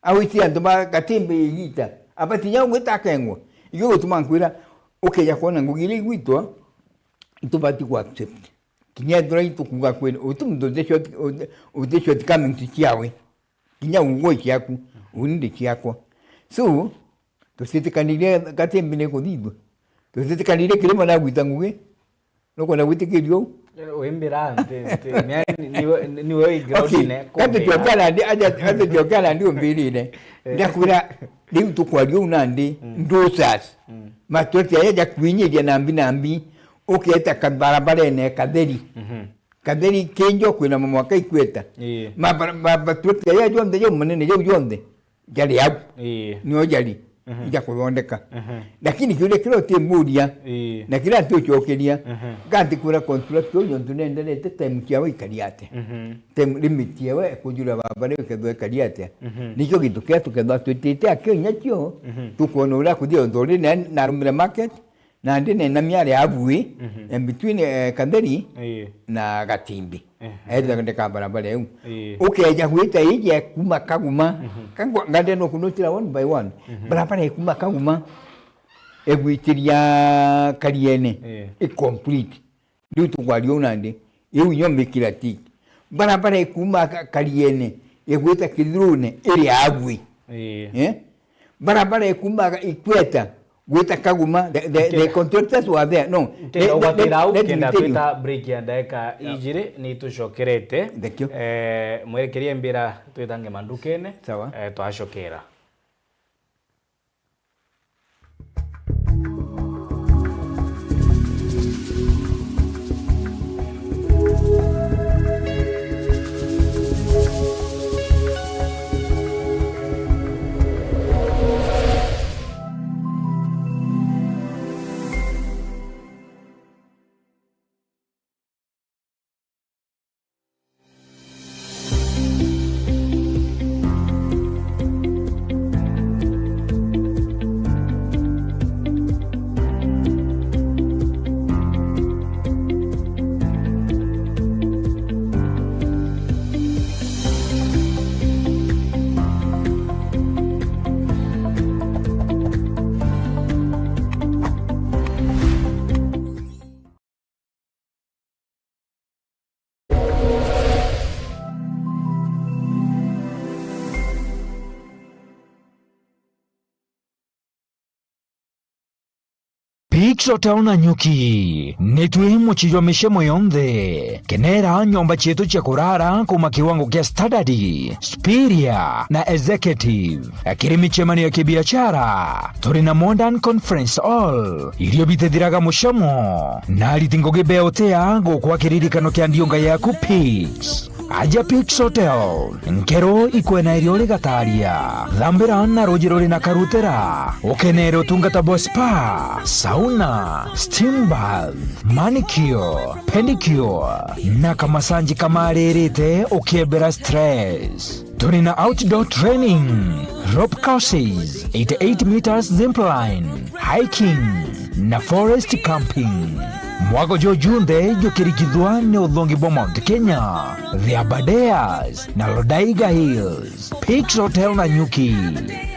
awiti andoba katimbe yita abati nya weta kengwa iyo tumankwira okeja kona ngugili gwitwa tubati kwa accept kinya drai tukuga kwena utumdo de shot coming to kiawe kinya ungo kiaku uninde kiako so tusitikanire katembe ne kodido tusitikanire kilimo na gwitanguge noko na gwitikirio oembera ni wewe groundine kati tukala ndi aja tukala ndi ombirine ndakwira liu tukwario unandi ndosas matoti aja kwinyiria nambi oketa kabarabara ne kaderi kaderi kenjo kwina mwaka ikweta matoti aja jonde yo munene yo jonde jali hapo ni ojali ija kuondeka lakini kile kile temuria na kila tuchokeria gati kura contract yo ndunende time kiawe kaliate time limit yawe kujura babare kedwe kaliate nicho kitu kia tukenda tutete akyo nyakyo tukonora kudio ndori na rumira market na ndine na miare abui in between Kandari na Gatimbi ende ka barabara eu ukeja huita ije kuma kaguma kangwa ngande no kunutira one by one barabara kuma kaguma egwitiria Kariene complete ndutu gwario nande eu nyombe kila tiki barabara kuma Kariene egwita Kidrone eri abui barabara kuma Ikweta Gwita Kaguma, the contractors were there. No. Kenda tuita break ya daika ijire ni tushokerete. Mwerekeria mbira tuitange mandukene. Sawa. Tuashokera. Peaks Hotel Nanyuki nitwi muchijwa mishemo yonthe kenera nyomba chetu cha kurara kuma kiwango kia standard, Spiria na executive akiri michemano ya kibiashara turi na modern conference hall iliyobitethiraga mushamo na litingoge beotea gukwa kiririkano kia ndionga yaku Peaks aja Peaks Hotel nkero ikwena irio rigataria thambira na rujirori na karutera ukenero tungata spa, sauna, steam bath, manicure, pedicure na kamasanji kamarerete ukiebera stress. Turi outdoor training, rope courses, 88 meters zipline, hiking na forest camping. Mwago jo junde jo kirikidwa ne udhongi Mount Kenya, The Aberdares na Lodaiga Hills. Peaks Hotel Nanyuki,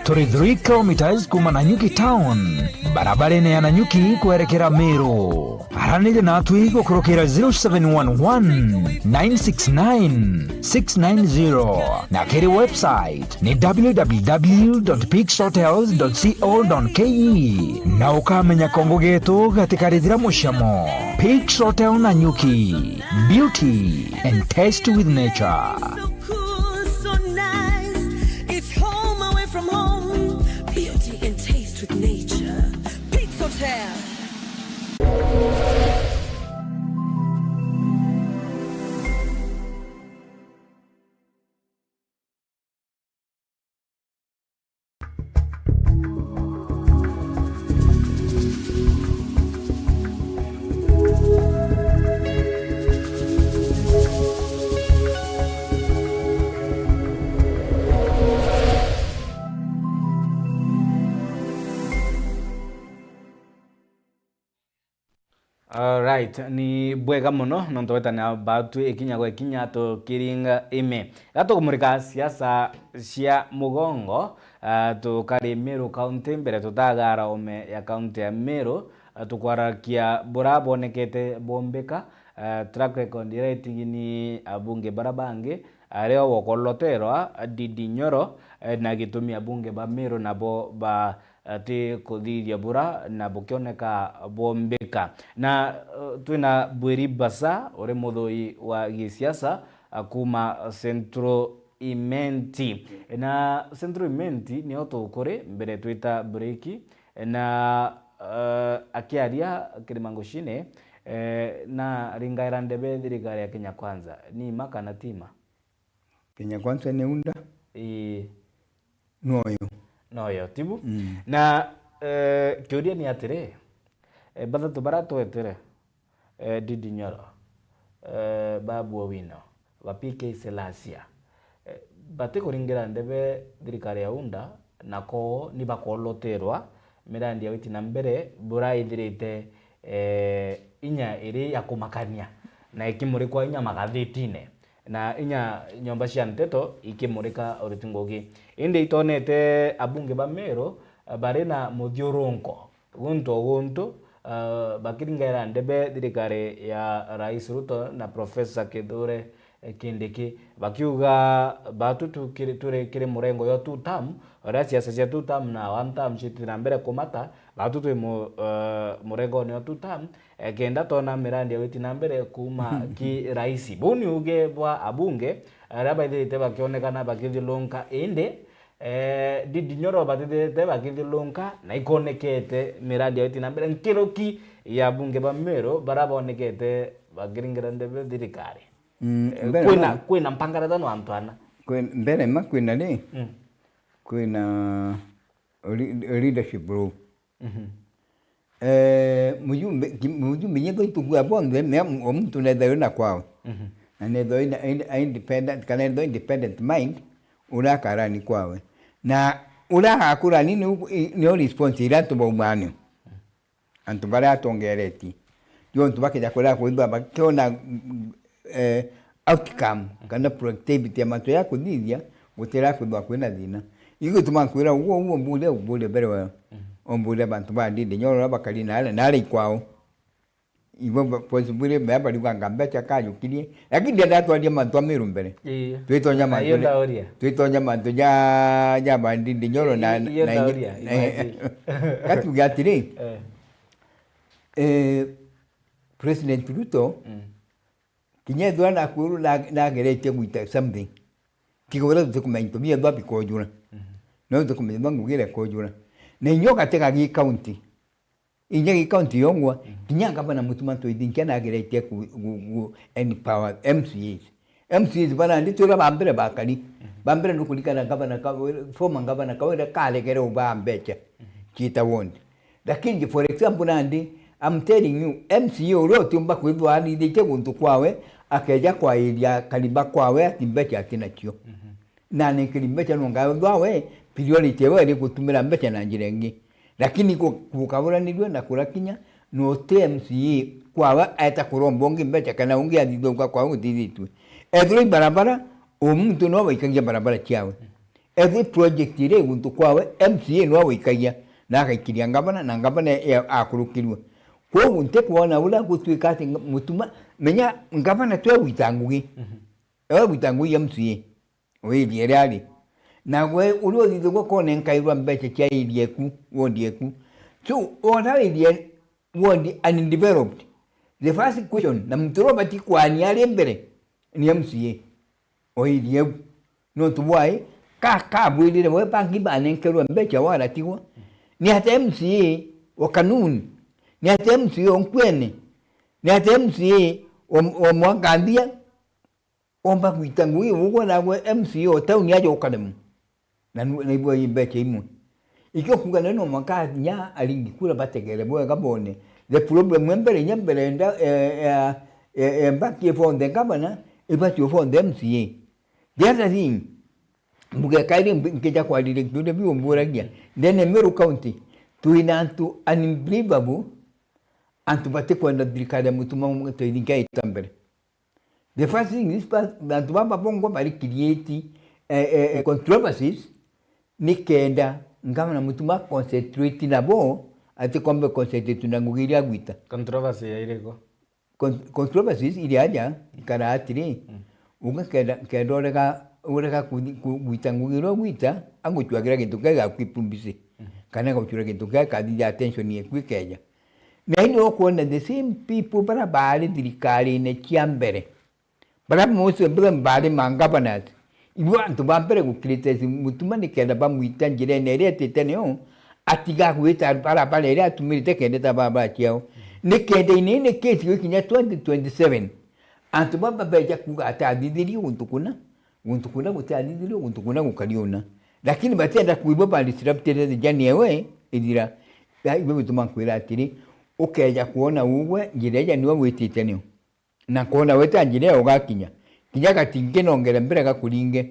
33 kilometers kuma Nanyuki town, barabarene ya Nanyuki kuerekera Meru. Aranile na atui kukurokera 0711 969 690 na kiri website ni www.peakshotels.co.ke na ukamenya kongo getu katika ridhira mushamo. Peaks Hotel Nanyuki, beauty and taste with nature. Alright, ni bwega muno nonto wetana batu ikinya to kiringa ime gato kumurika siasa cia mugongo tukari Meru County mbere tutagara ome ya county ya Meru tukwarakia burabonekete bombeka track record rating ni abunge barabange areo wokoloterwa Didi Nyoro na gitumi abunge ba Meru nabo ba ati kuthiria bura na bukioneka bombeka na twina Bwiri Basa uri muthoi wa gisiasa kuma Central Imenti na Central Imenti ni otukuri mbere twita break na akiaria kirimangushine na ringaira ndebe thirikari ya Kenya Kwanza ni maka na tima Kenya Kwanza ni unda noyo tibu na kiuria ni atire bathatu barato etere Didi Nyoro Babu Owino wa PK Selasia bate kuringira ndebe thirikari ya unda nako ni bakoloterwa mirandi ya witi na mbere bura ithirite inya iri ya kumakania na ikimurikwa inya magathitine na inya nyomba cia nteto ikimurika urutingogi indi itonete abunge ba Meru bari na muthiurunko guntu bakiringera ndebe thirikari ya Rais Ruto na Profesa Kithure Kindiki bakiuga batutu kiri murengo yo 2 term ora siasa cia 2 term na 1 term citira mbere kumata batutu murengo yo 2 term kenda tona mirandi ya witi na mbere kuma ki raisi buni uge bwa abunge araba ithite bakionekana bakithilunka inde Ndindi Nyoro batithite bakithilunka na ikonekete mirandi ya witi na mbere nkiroki ya bunge ba Meru barabonekete bakiringira ndebe thirikari kwina mpangaratano antwana mbere kwina ni kwina leadership group mujumbe nyego itugua bonde me omuntu na kwao na nedo independent kana nedo independent mind ura karani kwao na ura akura ni response ira to bomani antu bara tongereti yo ntu bakija kula kuiba bakiona outcome kana productivity amato yako thithia gutira kwithwa kwina thina igo tumakwira uwo mbule bere wa ombule bantu ba Ndindi Nyoro bakali na kwao ibo possibly baba liganga mbecha kayo kirie lakini ndio twadia mantu Meru mbere twitonya mantu ya ba Ndindi Nyoro na katu gatiri President Ruto kinya dwana kuru na gerete guita something kigora document bia babi ko jura no document bangu gere ko jura na nyoka teka gi county inye county yongwa kinya gavana mutumanto idinka na gerete ku any power MCs bana nditura bambere bakali bambere nukulikana gavana ka former gavana ka wera kale gere ubambecha kita wondi lakini for example nandi I'm telling you MCO rote mba kwithwa ani dike guntu kwawe akeja kwa iria kaliba kwawe atimbecha atinachio na nikilimbecha nonga kwawe priority wewe ni kutumira mbecha na njirengi lakini kukabura nidwe na kurakinya no TMCA kwawe aita kurombongi mbecha kana ungi adidonga kwa utiditwe every barabara omuntu no waikagia barabara chiawe every project ile guntu kwawe MCA no waikagia na kaikiria ngabana na ngabana akurukirwe kwa unte kuona ula kutwikati mutuma menya ngabana twa witangugi witangugi MCA we ali na we ulo didgo kone nkairwa mbeche cha ilieku wondieku so ona ile wondi undeveloped the first question na mtoro bati kwani ali mbere ni MCA oilie no tuwai ka bwilile we bangi banenkerwa mbeche wala tiwa ni hata MCA wa kanuni ni hata MCA onkwene ni hata MCA omwagandia omba kuitangui ugo na MCA otauni aje okademu na naibu imbeche imwe ikyo kugana no makanya alingikula bategere bwe gabone the problem mbere nyambere nda mbaki fonde gabana ibati fonde MCA the other thing mbuga kairi ngeja kwa director bi omburagia then Meru County tuinantu unbelievable antu bate kwa ndikada mutuma to idinka itambere the first thing is that baba bongo bari create controversies nikenda ngama mutuma concentrate nabo ati kombe concentrate tunangugiria gwita controversy ya ileko controversies ili aja kana atiri unga kedorega urega kuitangugira gwita anguchwagira kintu kega kwipumbise kana kuchura kintu kega kadija attention ye kwikeja na ino kuona the same people para bali dirikali ne chiambere bara mose bali mangabanat ibu antu bampere kukritesi mutuma nikenda bamuita njire nerete teneo atiga kuita para pale ile atumite kende tababa chiao nikende inene kesi kinya 2027 antu baba beja kugata adidiri untukuna utadidiri untukuna kukaliona lakini batenda kuibo bali disrupted jani ewe idira ibo mutuma kwira atiri ukeja kuona uwe njireja niwe witite nio na kuona weta njire ogakinya kinya katinge nongera mbere gakuringe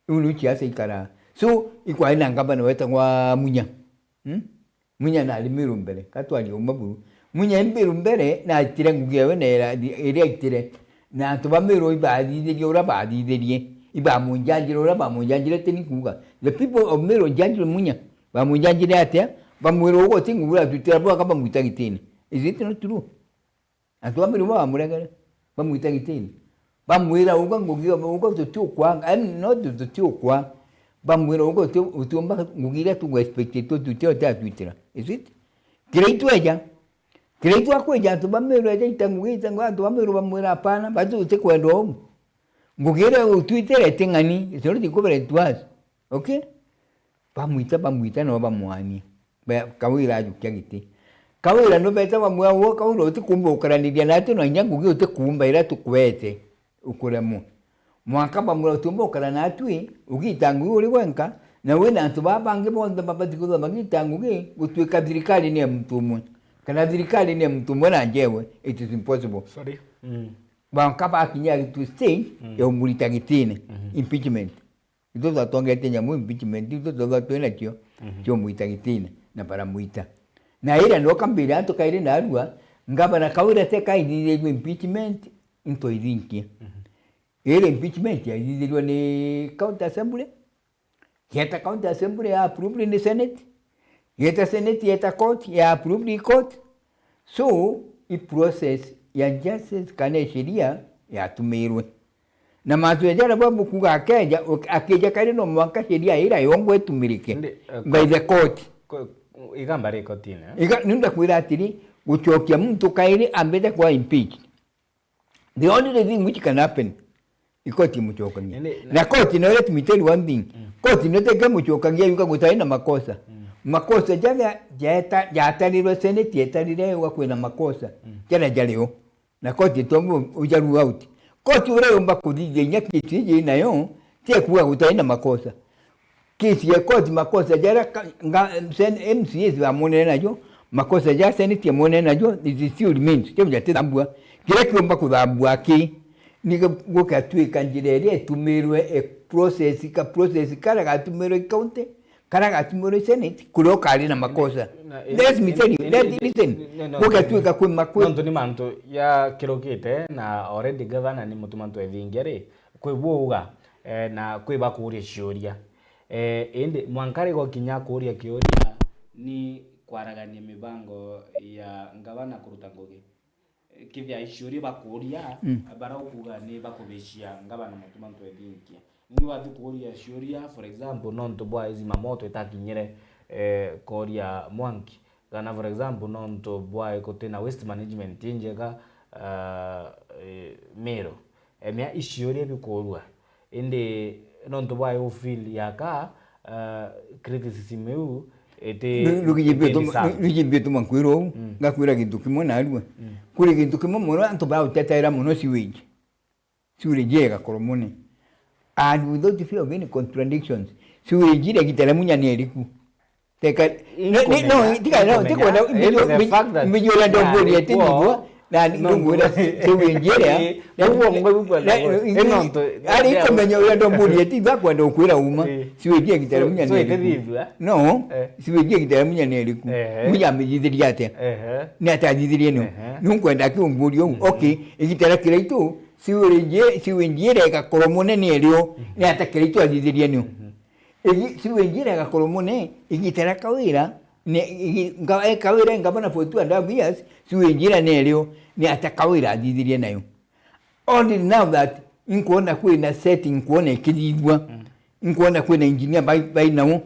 ulu chiasa ikara so ikwa ina ngaba no weta kwa munya munya na limiru mbere katwali umaburu munya mbiru mbere na tire ngugewe na erectire na tubamero ibadide ora badide iba munjanjira ora ba munjanjira teni kuga the people of mero janjira munya ba munjanjira atia ba mwero uko tingura tutira bwa kaba mwitagitini is it not true atwamero ba muregere ba mwitagitini ba mwira uko ngugiwa uko tutukwa I'm not tutukwa ba mwira uko utumba ngugira tu expect to tutio ta tutira is it kireitu eja kireitu akweja to ba mero eja itangwita ngwa to ba mero ba mwira hapana bado utekwendo ngugira utwitere tengani isoro dikobere twas okay bamuita no bamuani ba kawira ajukagiti kawira no beta bamwa wo kawiro tikumba ukaranidia nate no nyangu gi utikumba ira tukwete ukuremu mwaka bamwa tumba ukarana atwi ugitangu uri wenka na we na tubabange bonda babadikuza magitangu gi utwika dirikali ne mtumwe kana dirikali ne mtumwe na njewe it is impossible sorry bankapa akinya to stage ya umulitagitine impeachment ito za tongete nyamu impeachment ito za twena kyo kyo mulitagitine na para muita na ira no kambira to kaire na arua ngaba na kawira te kaide impeachment into idinki ile impeachment ya idilwa ni county assembly yeta county assembly ya approve in the senate yeta senate yeta court ya approve in court so i process ya justice kana sheria ya tumirwe na matwejara babu kuga akeja kare no mwaka sheria ira yongwe tumirike by the court igamba rekotine nunda kwira atiri guchokia mtu kaire ambete kwa impeach the only thing which can happen ikoti muchokania na court no let me tell you one thing court no teke muchokangia yuka gutaina makosa makosa jaga jatalirwe senate yatalire wa kwena makosa jana jaleo na koti tongo ujaru out koti ure umba kudije nyaki tije nayo tie kuwa utaina makosa kesi ya koti makosa jara sen MCS wa mone najo makosa ja senate mone najo is still means je mjate tambua kile kiomba kudambua ki niga goka tui kanjirere tumirwe e process kara ga tumirwe county kara ga tumirwe senate kulo kali na makosa let me tell you listen goka tui ka kwa makwe ndo ni manto ya kirokite na already governor ni mutumanto evingere kwe buga na kwe bakuria shioria ende mwankari go kinya kuria kioria ni kwaragania mibango ya ngavana kuruta ngoge kivya ishuri bakuria bara ukuga ni bakubeshia ngabana mutumanto evinkia ni watu kuria shuria for example nonto bwa hizi mamoto itakinyere koria mwanki kana for example nonto bwa ikotena waste management injega mero emya ishuri bikorwa ende nonto bwa yo feel yaka criticism eu ete lukijibeto mankwiro ngakwira kintu kimwe narua kuri kintu kimwe muno antu ba utetaira muno siwiji siwiji kolomone and without the fear of any contradictions siwiji le kitala munya neriku teka no tika no mijola ndobori etingo na ngura siwiji le ali komenyo ya ndobori etinga kwa ndo kwira uma siwiji kitala munya neriku no siwiji kitala munya neriku munya mijidiri ate ni atadidiri no nunkwenda kiumburi okay ikitala kireito siwenjire ka kolomone nelio ni atakireito adidiri no siwenjire ka kolomone ikitala kawira ni kawira ngabana for 2.5 years siwenjira nelio ni atakawira adidiri nayo only now that inkuona kwina setting kuona ikidibwa inkuona kwina engineer by now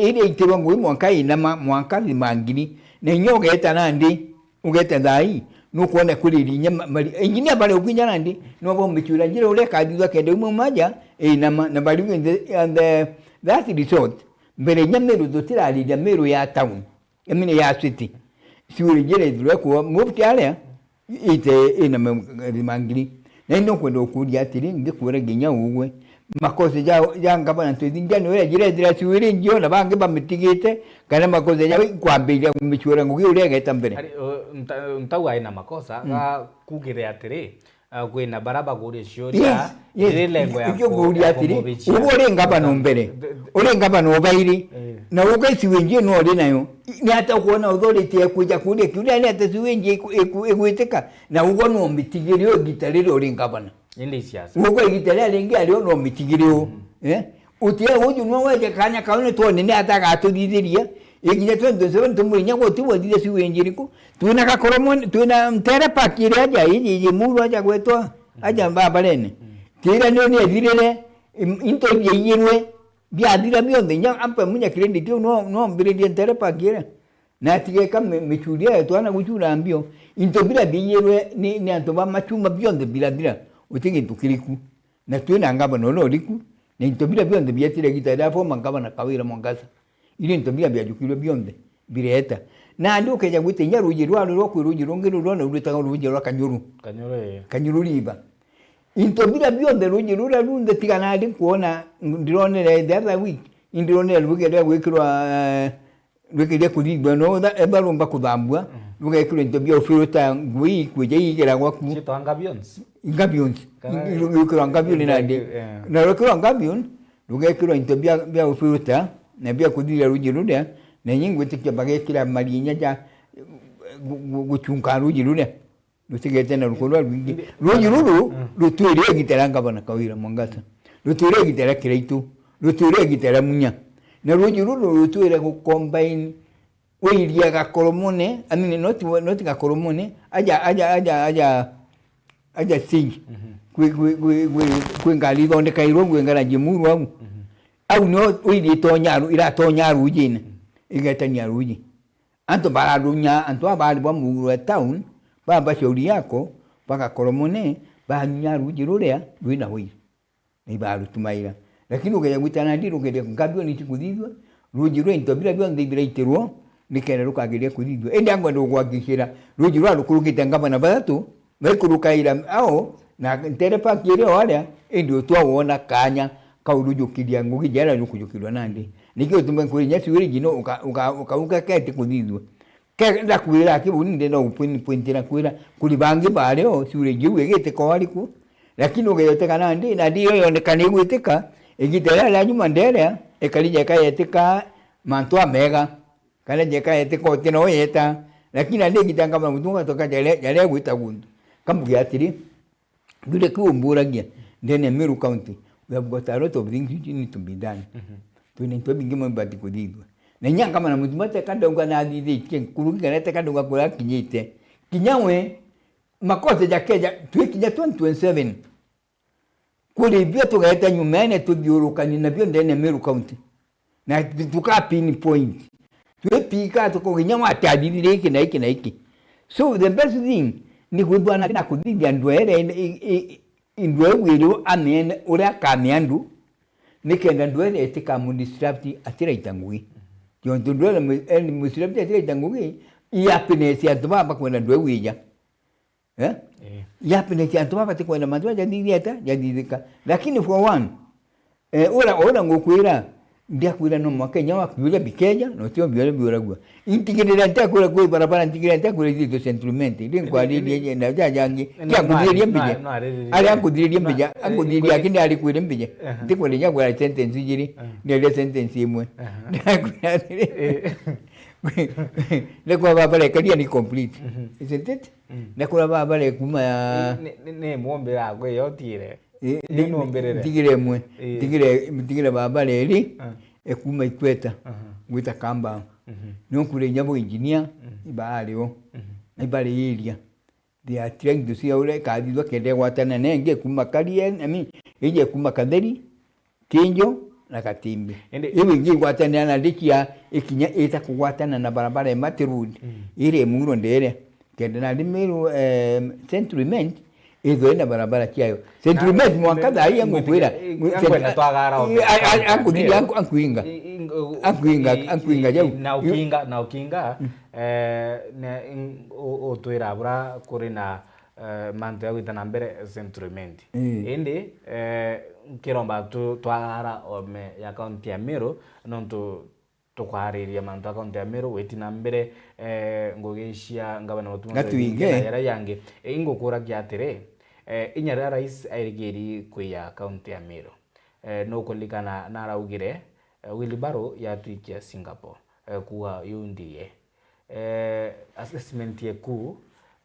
ile itewangu mwaka inama mwaka limangini na nyoga etanandi ugeta dai nukuona kuli linya engineer bale ukinya nandi no bombichura njira ule kadizwa kende umu maja inama na bali and that resort mbere nyamero dotira ali mero ya town emine ya city siuri jere dure ko mufti ale ite inama limangini na ino kwenda okulia atiri ngikure ginya uwe makoze ja ngabana twinja no yire dira siwiri njyo na bange bamitigite kana makoze ja kwambira kumichura ngugi urega etambere ntau aina makosa ga kugire atiri kwina baraba gure shioria ile lengo ya ko guri atiri ubo renga bano mbere urenga bano bairi na woka siwenje no ri nayo ni hata kuona authority ya kuja kulia kiulia ni hata siwenje egweteka na ugo no mitigirio gitarire ori ngabana indi siasa ugo gitarire lengi ari no mitigirio utia uju no weje kanya kaone to ni hata gatudithiria ikinya 27 tumunya go tiwo thire siwenje riko tuna gakoromoni tuna mtere pakire aja iji muru aja gwetwa aja babalene tira ni ethirire into yeyirwe biadira bionde nya ampa munya credit no mbire ntere pakire na tigeka mechuria twana guchura mbio into bila biyerwe ni antoba machuma bionde biladira utingi tukiriku na twina ngaba no riku na into bila bionde biatire gitara fo mangaba na kawira mongasa ile into bila biajukirwe bionde bireta na ndio keja gwite nya ruji rwa kwiruji rongero rwa na urutaga ruji rwa kanyuru liba into bila bionde ruji rura runde tigana adi kuona ndirone the other week ndirone rugere gwikirwa rugere kudibwa no da ebarumba kudambwa rugekirwa into bio filter ngui kuje yigera gwaku chitanga bionzi rugekirwa ngabion na rugekirwa ngabion rugekirwa into bia filter na bia kudira ruji ruda na nyingwe tikia bagekira marinya ja guchunka ruji ruda rutigete na rukolwa ruji ruru rutwire giteranga bana kawira mongata rutwire gitera kireitu rutwire gitera munya na ruji ruru rutwire ku combine weiria gakoromone amini not gakoromone aja sing kwi ngali donde kairo ngara jimuru au no weiria tonyaru ira tonyaru jine igetania ruji anto baradunya anto abali bwa muguru town baba shauri yako baka koromone banya ruji rurea ruina hui ni baru tumaira lakini ugeya gwitana ndiro ngede ngabyo ni tikudidwa ruji rwe ntobira byo ndibira iterwo nikere rukageria kudidwa ende angwa ndo gwagishira ruji rwa rukurukite ngaba na batatu baikurukaira ao na ntere pa kire wale ndio twawona kanya kaurujukiria ngugi jara rukujukirwa nandi nikyo tumbe kuri nyasi wiri jino uka kete kudidwa kenda kuira kibuni ndenda upointira kuira kuli bangi baleo sure jiwe gete ko aliku lakini ugeyote kana ndi na ndio yonekana igwiteka igitera la nyuma ndere ekalija kayeteka mantwa mega kana je kayeteka tino yeta lakini ndi gitanga mutunga toka jale gwita gundu kambugi atiri dule kumburagia ndene Meru County we have got a lot of things which need to be done twine twebingimo mbati kudidwa na nyanga mana mutumate kandonga na didi kuruka na kandonga kula kinyite kinyawe makosa jakeja twikinya 2027 kuli bia tugaeta nyumene tubiuruka ni nabio ndene Meru County na tuka pin point twepika tukoginya atadidi iki na iki so the best thing ni kudwana na kudidi andwere indwe wiru amen ura kamiandu nikenda ndwere etika mudistrapti atira itangui yonto ndwere mudistrapti atira itangui happiness ya tuma kwenda ndwe wija happiness ya tuma kwenda mandwa jadidika lakini for one ora ngokwira ndia kwira no makenya wa kwira bikeja no tio biora gwa intigirira nta kula kwa barabara intigirira nta kula dito settlement ndi kwa dili na jajangi ya kudiria mbije ali akudiria mbije akudiria kindi ali kwira mbije ndiko lenya kwa sentence jiri ndele sentence imwe lekwa babale kadia ni complete isn't it lekwa babale kuma ne muombe agwe yotire tigire babale eri ekuma ikweta gwita kamba no kule nyabo engineer ibaleo ibale iria they are trying to see how ka didwa kende watana nenge kuma kalien ije kuma kaderi kinjo na katimbe iwe ngi watana na dikia ikinya eta kuwatana na barabara ya Materud ile muro ndere kende na Meru settlement izo ina barabara kiayo settlement mwakada hii yangu kwira ngwena twagara akudili ankuinga jau na ukinga ne otwira bura kuri na manto yagwita na mbere settlement indi kiromba twagara ome ya county ya Meru nonto tukwariria manto akaunti ya Meru weti na mbere ngogeshia ngabana mutumwa yara yange ingokura gyatire inyara rais airigeri kuya akaunti ya Meru no kulikana naraugire Wilibaro yatuikia Singapore kuwa yundie assessment yeku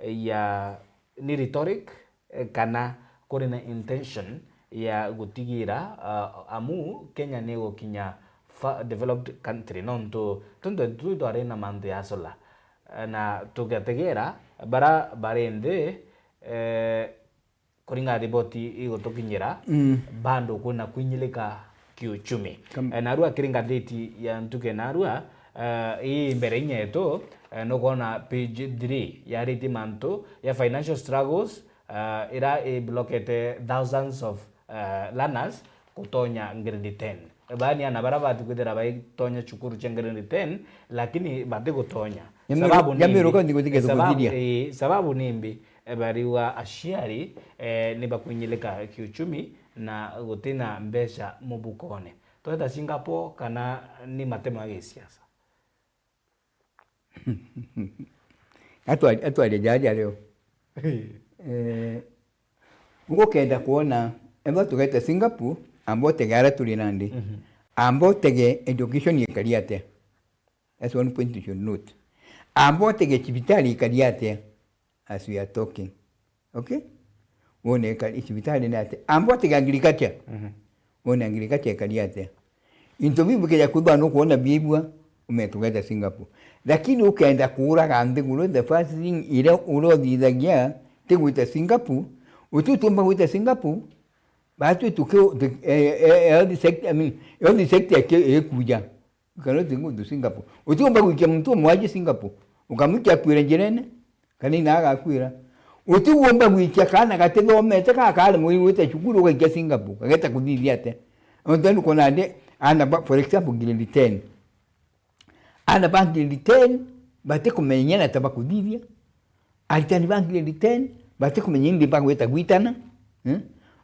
ya ni rhetoric kana kuri na intention ya gutigira amu Kenya ni gokinya developed country nonto tundu arena mande yasola na tugategera bara barende kuringa riboti igotokinyira bando kuna kuinyilika kiuchumi narua kiringa date ya ntuke narua hii mbere nyeto no kona page 3 ya riti manto ya financial struggles ira blockete thousands of learners kutonya grade 10 bani ana barabati kudera bai tonya chukuru cha grade 10 lakini bade kutonya sababu nimbi bariwa ashiari ni bakunyileka kiuchumi na gutina mbesha mubukone toeta Singapore kana ni matema ya siasa atwali jaja leo uko kenda kuona endo tugete Singapore ambo tegara tulinandi ambo tege education yekaliate. That's one point you should note. Ambo tege chibitali yekaliate as we are talking. Okay? Wone chibitali nate. Ambo tege agriculture. Wone agriculture yekaliate. Intobibu kaya kuba no kuona bibwa umetugeta Singapore. Lakini ukaenda kuura gande gulo the first thing ile ulo didagia teguita Singapore. Ututumba kuita Singapore. Batu tukio the sector the sector ke kuja. Kana tingu du Singapore. Utumba kuja mtu mwaje Singapore. Ukamukia kwira jirene. Kani naga kwira. Utuomba kuja kana katego meta kala muite chukuru kwa Singapore. Kageta kudidiate. Ondani kona de ana for example grade 10. Ana banki grade 10 bate kumenyana tabakudivia. Alitani banki grade 10 bate kumenyingi bangu etagwitana.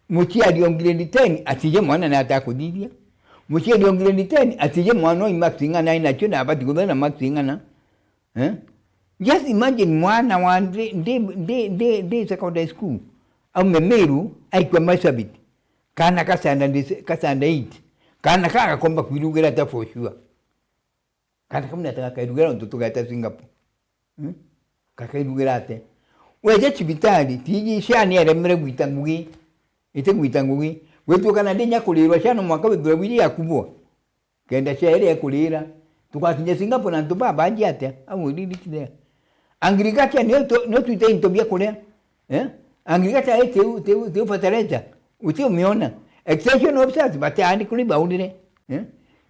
Muchi aliongile 10 atije mwana na atakudivia. Muchi aliongile 10 atije mwana imaxinga na inachona abati kubena maxinga na. Just imagine mwana wa de secondary school au memeru aikwa masabit. Kana kasanda 8. Kana kaka komba kwirugera ta for sure. Kana kama nataka kairugera mtoto gata Singapore. Kakairugera ate. Weje chibitali tiji shani ya remere gwitangugi. Ite gwitangugi. Wetu kana denya kulirwa shano mwaka wibiri yakubwa. Kenda shere yakulira. Tukatinje Singapore na ntuba baji ate. Amu lili tide. Angirikacha no tuite intobia kule. Angirikacha te fatareza. Uti umeona. Extension officers bate andi kuliba udire.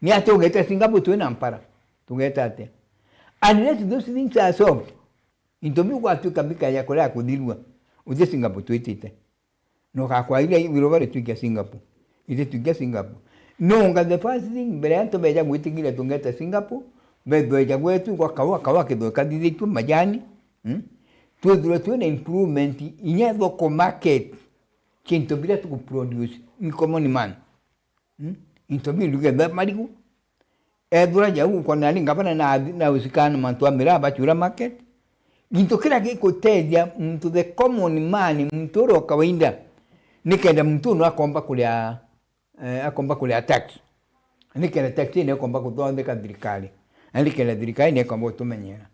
Ni atogeta Singapore tu na mpara. Tugeta ate. Unless those things are solved. Intobi kwa tu kabika ya kule akudilwa. Uje Singapore tu itite. No kwa ile wirobare tu Singapore. Ite tu Singapore. No nga the first thing beranto beja gwitigile tungeta Singapore. Beja gwetu kwa kawa kedo kadidi tu majani. Tu duro tu na improvement inyezo ko market. Kintobira tu produce ni common man. Intobi luga da marigu. Dura ja ku kona linga bana na usikana mantua miraba chura market. Intokira ke kotedia mtu the common man mtoro kawaida. Nikenda mtu no akomba kulia tax. Nikenda tax ne akomba kutoa ndeka dirikali. Nikenda dirikali ne akomba tumenyera.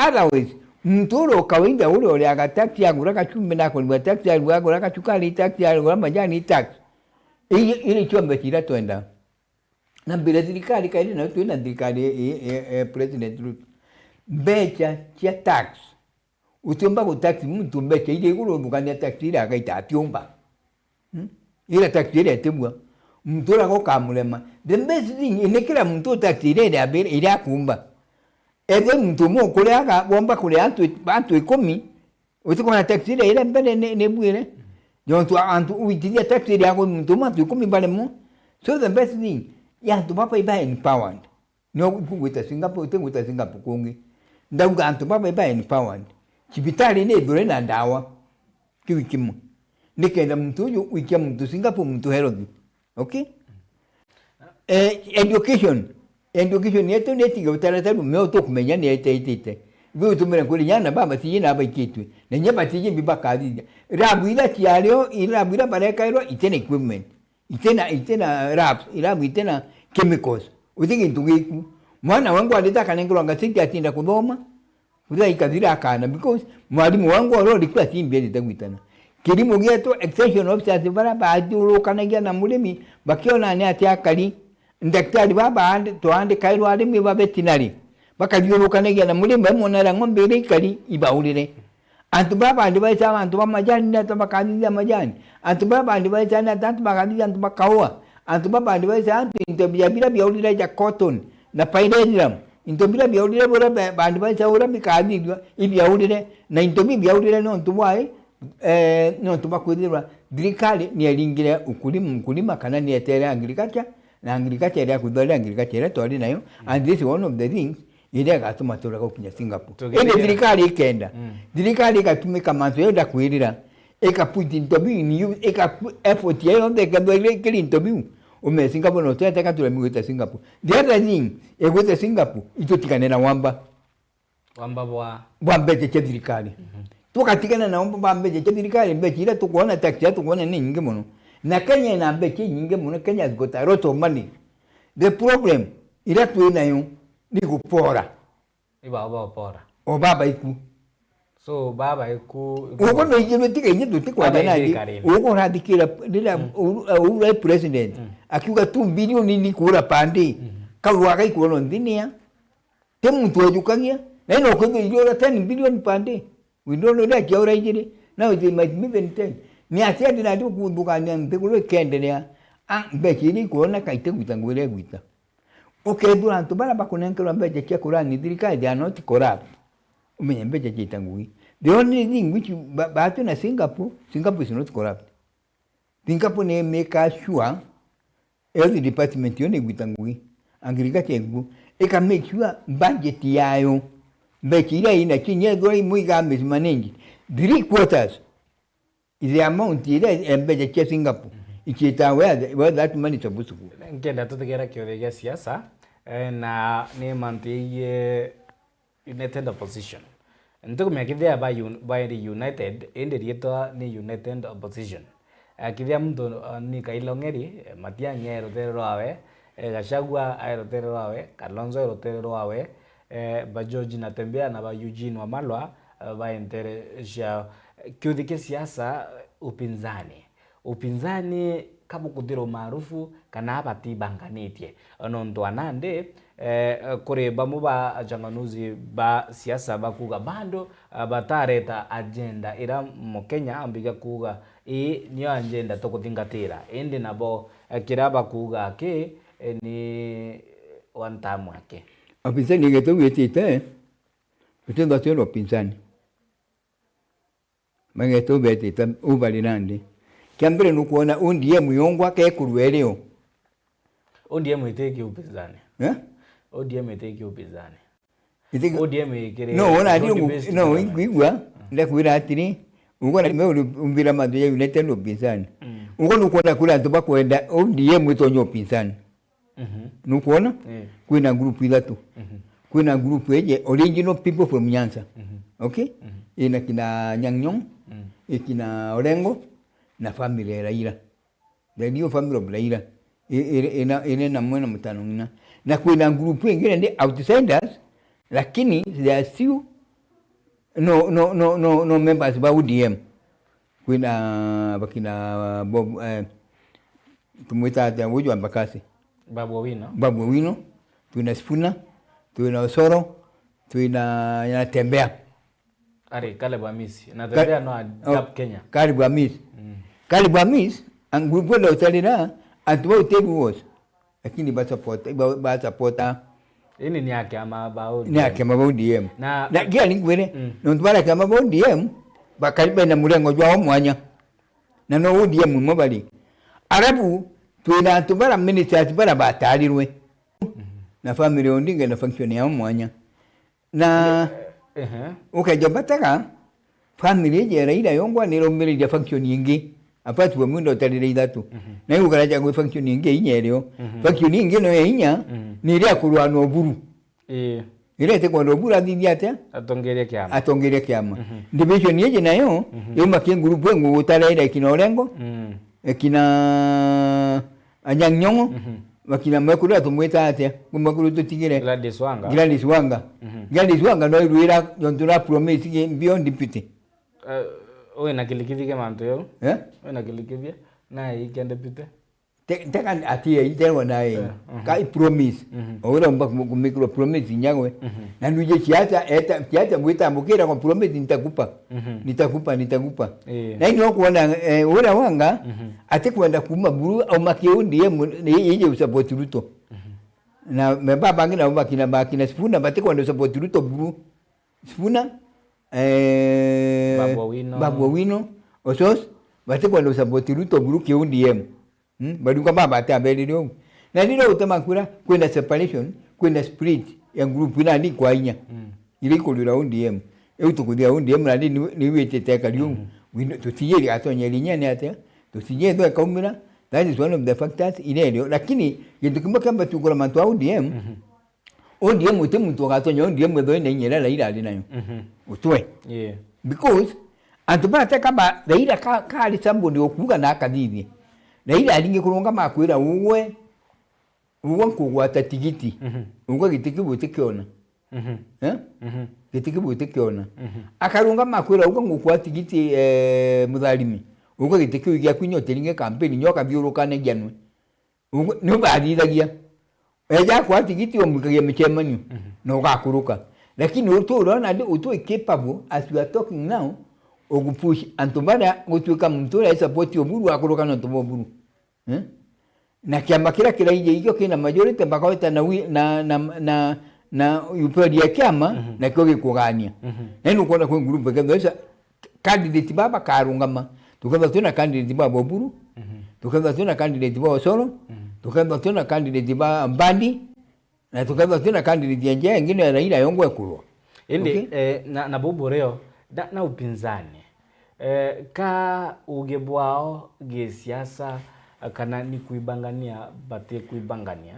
Otherwise mtoro kawaida ule aga tax ya guraka chumbe na kwa tax ya guraka chukali tax ya guraka majani tax. Ile chombe kila toenda. Na bila dirikali kaidi na tuenda dirikali president Ruto. Becha chia tax. Utumba ku tax mtu becha ile gulo bukanya tax ile akaita atiomba. Ile tax ile tebwa. Mtu la kamulema. The best thing inekira mtu tax ile abiri ile akumba. Ebe mtu mo kule aka bomba kule antu 10. Utikona tax ile mbele ne bwire. Jontu antu uitilia tax ile yako mtu matu 10 bale mo. So the best thing ya tu papa iba empowered. No kuwita Singapore tenguta Singapore kungi. Ndauga antu papa iba empowered. Chibitali ne dure na dawa. Kiwikimu. Nikenda mtu yu wikia mtu Singapore mtu Herod. Okay? Education yetu netiga utarataru meo to kumenya ni ite. Biu tumera kuli nyana baba tijina aba ikitu. Na nyaba tijina bibaka adija. Rabu ila tiario ila bila bareka ilo itena equipment. Itena raps, ila itena chemicals. utiki ntugiku mwana wangu alitaka nengero ngasiti atinda kuthoma uza ikadira kana because mwalimu wangu alikuwa timbia litagwitana kilimo gyeto extension officers bara baaduru kanagia na mulimi bakiona ni ati akali daktari baba ande to ande kairo alimi ba veterinary bakajuru kanagia na mulimi monara ngombe ile kali ibaulire antu baba ndibaisa antu ba majani na tabakadiza majani antu baba ndibaisa na tantu bakadiza antu bakawa antu baba ndibaisa antu intobia bila biaulire ya cotton na pyrethrum intobia biaulire bora bandibaisa ora bikadidwa ibiaulire na intobia biaulire no ntuwai no tubakwirira dirikali ni elingira ukulima kana ni etere agriculture na agriculture ya kudole agriculture toli nayo and this is one of the things ile gatuma tora kunya Singapore ile dirikali ikenda dirikali katumika manzo yoda kwirira ekaputi ntobi ni eka effort yayo ndekadole kili ntobi ume Singapore no tete tule mwita Singapore the other thing egwete Singapore itotikanena wamba bwa mbete dirikali tukatikana na ombo bambeje chebirikali mbeje ile tukuona taxi tukuona ni nyingi muno na Kenya na mbeje nyingi muno Kenya has got a lot of money the problem ila tuinayo ni kupora pora baba iku so baba iku uko no yino tikenye tutikwa nani uko radikira dila ule president akiuga 2 bilioni ni kura pande kalwa kai kuono ndinia temu tuejukagia na ino kwego ilio 10 bilioni pande. We don't know that you're right. Now they might even tell. Ni atia dina tu kuduka ni mpekulo kendelea. Mbekini kuona kaite kutangule guita. Okay, durante bara bakunenke lo mbeje kia Qur'an dirika they are not corrupt. Umenye mbeje kitangui. The only thing which batu na Singapore is not corrupt. Singapore ne make sure every department yone gutangui. Agriculture egu eka make sure budget yayo Bekira ina kinye doi muiga mismanengi 3/4 is the amount ile embeje cha Singapore ikita where that money is supposed to go. Ngenda tutegera kyo siasa na ni mantiye United Opposition ntukumya kithia by the United ende rieto ni United Opposition kithia mtu ni kailongeri matia ngero terero awe Gachagua aerotero awe Kalonzo aerotero awe ba George Natembea na ba Eugene Wamalwa ba entere sha kyuthike siasa upinzani kama kudiro maarufu kana abati banganitie onondo anande kore bamu ba janganuzi ba siasa bakuga bando batareta agenda ira mu Kenya ambiga kuga niyo agenda tokuthingatira indi nabo kiraba kuga ke ni one time wake Upinzani geto wetite utenda tero upinzani mangeto betita ubalinande kiambere nukuona undie muyongwa ke kurweleo ODM iteki upinzani ODM iteki upinzani ODM ikere no ona ndio no ingwa ndakwira atiri uko na meuli umbira madu ya United upinzani uko nukuona kula ntoba kwenda ODM itonyo upinzani nukuona kuna group ilatu kuna group eje original people from Nyanza okay ina kina Nyang'nyong ikina Orengo na family ya Raila ndio family of Raila ina na mwana mtano na kuna group ingine ndi outsiders lakini they are still no members ba ODM kuna bakina Bob tumuita Wojo Ambakasi Babu Wino, tuna Sifuna, tuna Osoro, tuna Tembea. Ari Caleb Amisi, na Tembea no adap Kenya. Caleb Amisi. Caleb Amisi, ang grupo la utalina, atuwa utebu was. Lakini ba support. Ini ni yake ama ba ODM. Ni yake ama ba ODM. Na kia lingwele, nondubara kama ba ODM, ba karibe na mulengo jwa mwanya. Na no ODM mwabali. Arabu, tuina tubara ministers bara batalirwe na family ondinga na function ya mwanya na ukaja bataka family ya Raila yongwa ni romeli ya function nyingi apatu wa mundo talire idatu na hiyo karaja kwa function nyingi inyeleo function nyingi no yinya ni ile kurwano buru ile te kwa buru adidi ate atongeria kiama division yeje nayo yo makengu rupengu utalaira kina Orengo kina Anyang' Nyong'o wakina mwekuru atumweta atia mwekuru tutigire Gladys Wanga Gladys Wanga no iruira yontuna promise beyond deputy owe na kilikithike mantu yo owe na kilikithie na ikende deputy tekan atia interwa nae kai promise ora mba kumikro promise nyangwe na nuje kiata mwita mbukira kwa promise nitakupa na ino kuona ora Wanga ate kwenda kuma buru au makiundi yeye usapoti Ruto na mbaba ngina bakina Sifuna bate kwenda usapoti Ruto buru Sifuna Babu Owino osos bate kwenda usapoti Ruto buru kiundi yeye baduka baba atabeli ndio na ndio utamakura kwenda separation kwenda split ya group ina ni kwa inya ile kulira ODM eutukudia ODM na ni wetete kalium tutiyeli atonya linyane ate tusiye ndo kaumira that is one of the factors ile ndio lakini yendukimba kamba tukura mantu ODM ODM utemuntu gatonya ODM ndo ine nyela ila alinayo utwe because antubata kama raila kali sambo ndio kuga na akadidi na ila alinge kurunga makwira uwe kugwata tigiti ungwa gitiki butekiona gitiki butekiona akarunga makwira ungwa ngukwa tigiti mudhalimi ungwa gitiki ugia kwinyote linge kampeni nyoka biurukane gyanwe no badiragia eja kwa tigiti omukage mechemanyu no gakuruka lakini urona ndi utu capable as we are talking now ogupush antumbana gutuka mtura isa poti oburu akuruka no toburu na kiama kila ije hiyo kina majority bakaweta na upodi ya kiama na kioge kugania nenu kuona kwa group kama candidate baba karungama tukaanza tuna candidate baba oburu tukaanza tuna candidate baba solo tukaanza tuna candidate baba Mbandi na tukaanza tuna candidate nje nyingine Raila yongwe kulwa indi na boboreo na upinzani ka ugebwao gesiasa kana ni kuibangania bate kuibangania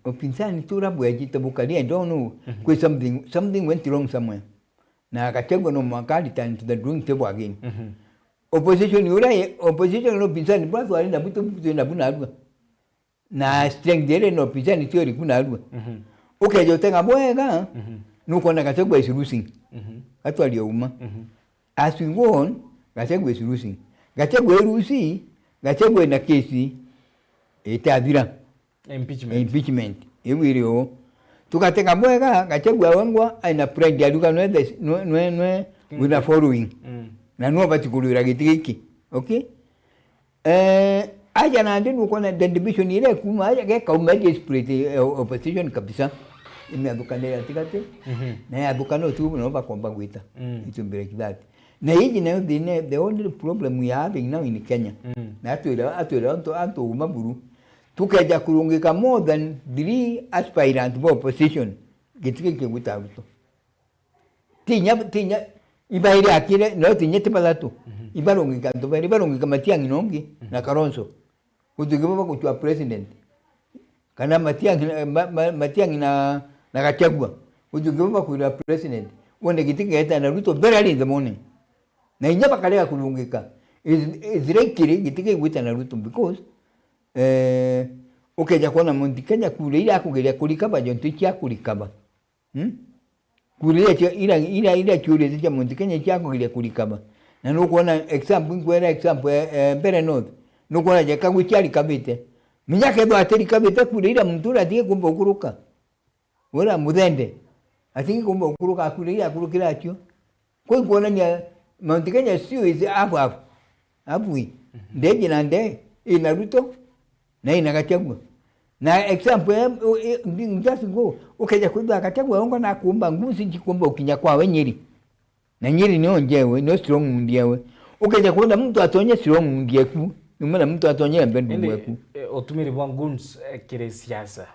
upinzani turabwe jitabukalia don't know kwa something went wrong somewhere na akachagwa no makali turn to the drawing table again opposition no upinzani bado alinda butu na buna na strength dele no upinzani theory kuna alwa ukeje utenga bwega nuko na kachagwa isurusi hatu aliyouma as we go on kachagwa isurusi kachagwa rusi gachagwe na kesi etadira impeachment ewireo tukatenga mwega gachagwe wangwa aina pride aluka no with following na no batikulira gitiki okay aja na ndio kuna division ile kuma aja ke kauma split opposition kabisa imeadukana tikate na adukano tu no bakomba gwita itumbere kidati na hiji na the only problem we are having now in Kenya na atuela umaburu tukaja kurungika more than 3 aspirant for opposition gitike kiguta Ruto tinya ibairi akire no tinya tepalatu ibarungika ndo ibarungika Matiang'i nongi na Kalonzo kutugiba kwa president kana Matiang'i na Gachagua kutugiba kwa president wone gitike eta na Ruto very early in the morning na inyaba kalea kulungika is rekiri gitike gwita na Ruto because ukeja kuona Mount Kenya kule ile akugelia kulikaba jonto kia kulikaba kule ila chule za Mount Kenya kia akugelia kulikaba na nukuona example ngwera example Mbere North nukuona je kagwe kyali kabite minyake ndo ateri kabite kule ila mtura die kumba ukuruka wala mudende atingi kumba ukuruka kule ila kurukira atyo kwa kuona ni Mount Kenya sio hizi hapo ndeje na nde ina Ruto na ina Gachagua na example just go ukaja kuiba Gachagua ongo na kuomba nguzi njikomba ukinya kwa wenyeri na Nyeri ni onjewe no strong ndiawe ukaja kuona mtu atonye strong ndieku numana mtu atonye mbendu weku otumiri bwa guns kire siasa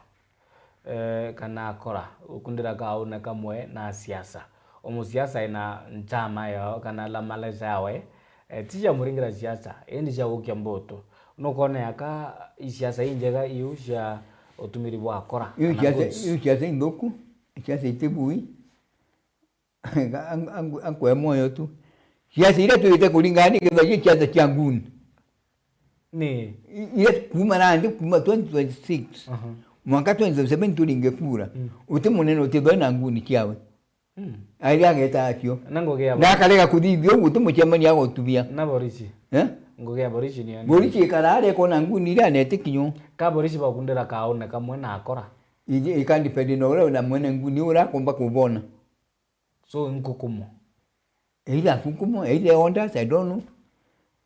kana akora ukundira kauna kamwe na siasa omusiasa ina nchama yao kana la maleza yawe tija muringira siasa endi cha ukia mboto nokone yaka siasa injega iusha otumiri bwa akora siasa indoku siasa itebui angu moyo tu siasa ile tuite kulingani kwa siasa cha nguni Ni. Ile kuma nandi kuma 2026. Mwaka 2027 tulinge kura. Uti munene utidwa na nguni kiawe. Ari ageta akyo. Nangogea. Na kalega kudithio uti muchemani ago tubia. Na Borichi. Ngogea Borichi ni ani. Borichi karare kona nguni ira nete kinyo. Ka Borichi bakundira kaone kamwe na akora. Ije ikandi pedino ule na mwene nguni ura komba kubona. So nkukumo. Ila kukumo ile onda I don't know.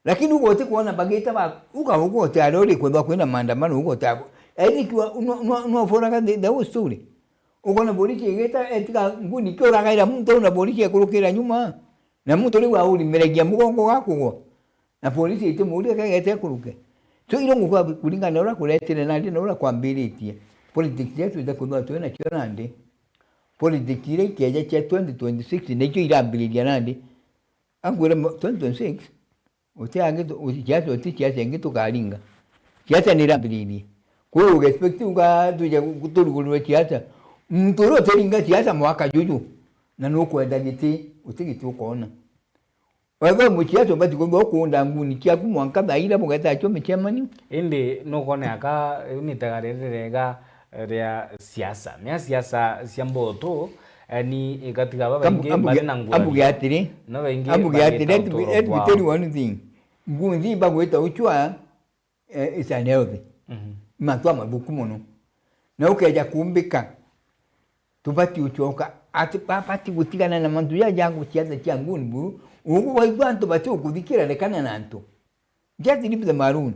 Lakini uko te kuona bageta ba uko te arori kwenda kwenda maandamano uko te. Eli kwa no fora ka de usuri. Uko na Borichi igeta etika nguni kora gaira mtu na Borichi akurukira nyuma. Na mtu liwa uli meregia mugongo wako. Na polisi ite muri ka gete kuruke. So ilo ngukwa kulingana ora kuletene nandi na ora kwambiritie. Politics yetu itakuwa tuena chorande. Politics ile keja cha 2026 nekyo irambiriria nandi. Angwera 2026 utiange usijato utichaje ngito kalinga. Kiata nirambiririe. Kwa hiyo expect uga tuje kuturugulwe kiata. Mtoro telinga kiata mwaka juju. Na nukwenda giti utigiti ukona. Wewe muchiato bati kwa kuunda nguni kia kumwanka baira bugata cho mechemani. Indi nukone aka unitagarerega ria siasa. Mia siasa siamboto ni ikatiga baba inge bali nangwa. Abugiatire. No inge. Abugiatire et tell you one thing. Ngunzi bagweta uchwa is unhealthy. Matwa mabuku mono. Na ukeja kumbika. Tubati uchoka ati pati gutigana na mandu ya jangu chiaza cha nguni buru. Ugu waigwanto bati ukudikira lekana nanto. Just leave the maroon.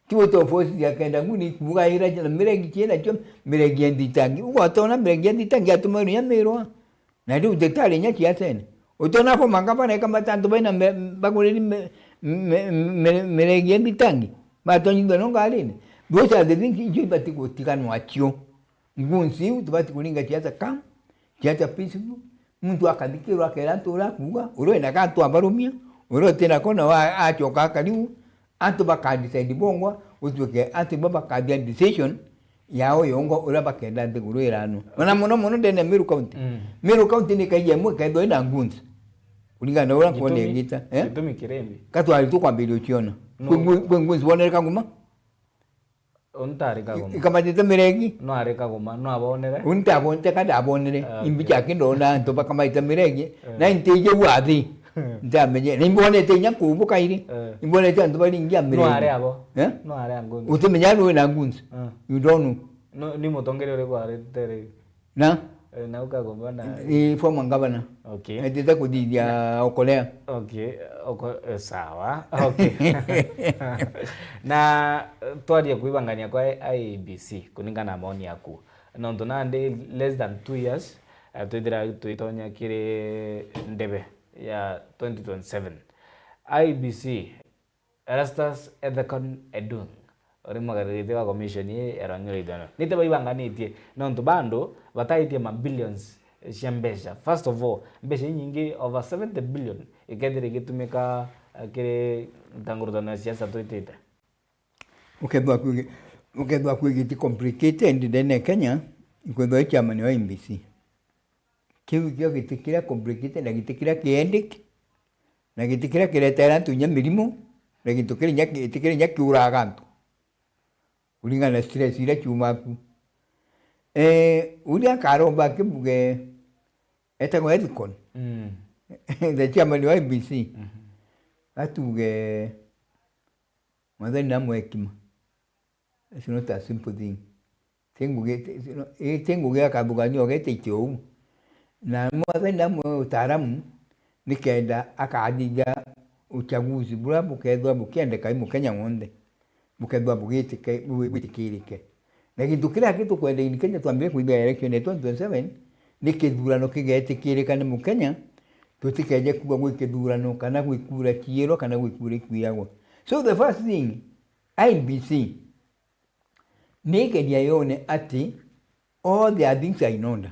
Tiwo to force ya kenda nguni kubuga ira jana miregi chela chom miregi nditangi. Ugu atona miregi nditangi atumaru ya mero. Na ndi udetale nya chiatene. Utona ko mangapa na kama tanto baina baguleni miregi nditangi. Matonyi ndo ngaline. Bocha de dinki jo bati kutikana wachio. Ngunzi utubati kulinga chiaza kam. Chiaza peaceful. Muntu akadikiro akeranto ura kuga uro na kanto abarumia uro tena kona wa achoka kaliu anto bakadicide bongwa utuke anto baba kadia decision yao yongo ura bakenda de uro irano mana mono de Meru County Meru County ni kaje mu kaido ina ngunzi kulinga na ura kone ngita Tumi kirembi katu alitu kwa mbili uchiona ngunzi wonere kanguma Ontari kagoma. Kama dito miregi? No are kagoma, no abonere. Unta abonte kada abonere. Imbicha kindo na to baka maita miregi. Na intije wadi. Nda menye. Nimbone te nya kubu kairi. Nimbone te ndo bali ngia miregi. No are abo. No are angunzi. Uti menya no na ngunzi. You don't know. No ni motongere ore kwa tere. Na? Na ukagomba na. Former governor. Okay. Ndita kudidia okolea. Okay. Sawa. Okay. Na twaria kuibangania kwa IEBC kuningana na maoni yaku. Na ndo nande less than 2 years twithira twitonya kire ndebe ya 2027. IEBC Erastus Ethekon Edung ori magarite wa commission ye erangire idana. Nite baibanganitie na ndo bando bataitie ma billions shambesha. First of all, mbesha nyingi over 70 billion ikendere gitumika kire ntangurutano na siasa twitite. Ukethwa kwigiti complicated ndene Kenya ikwethwa chairman wa IEBC. Kiu kio gitikira complicated na gitikira kiendik na gitikira kiretera tunya mirimo na gitukira nya kiuraga antu. Ulinga na stress ira chumaku. Ulia karomba kibuge etagwo Ethekon. The chairman wa IEBC. Atuge mwathani na mwekima. It's not a simple thing. Tengu gea kabugani ogete itiu. Na mwathani na mutaaramu nikenda akaadija uchaguzi bura bukethwa bukende kai mukenya wonde. Bukethwa bugite witikirike. Na kintu kila kitu kwenda ni Kenya tuambie kuiba election ya 2027 nikithurano kigetikirika ni mukenya tutikeje kuwa gwikithurano kana gwikura kiero kana gwikura kwiyagwo. So the first thing IEBC nikedia yone ati all the things are in order.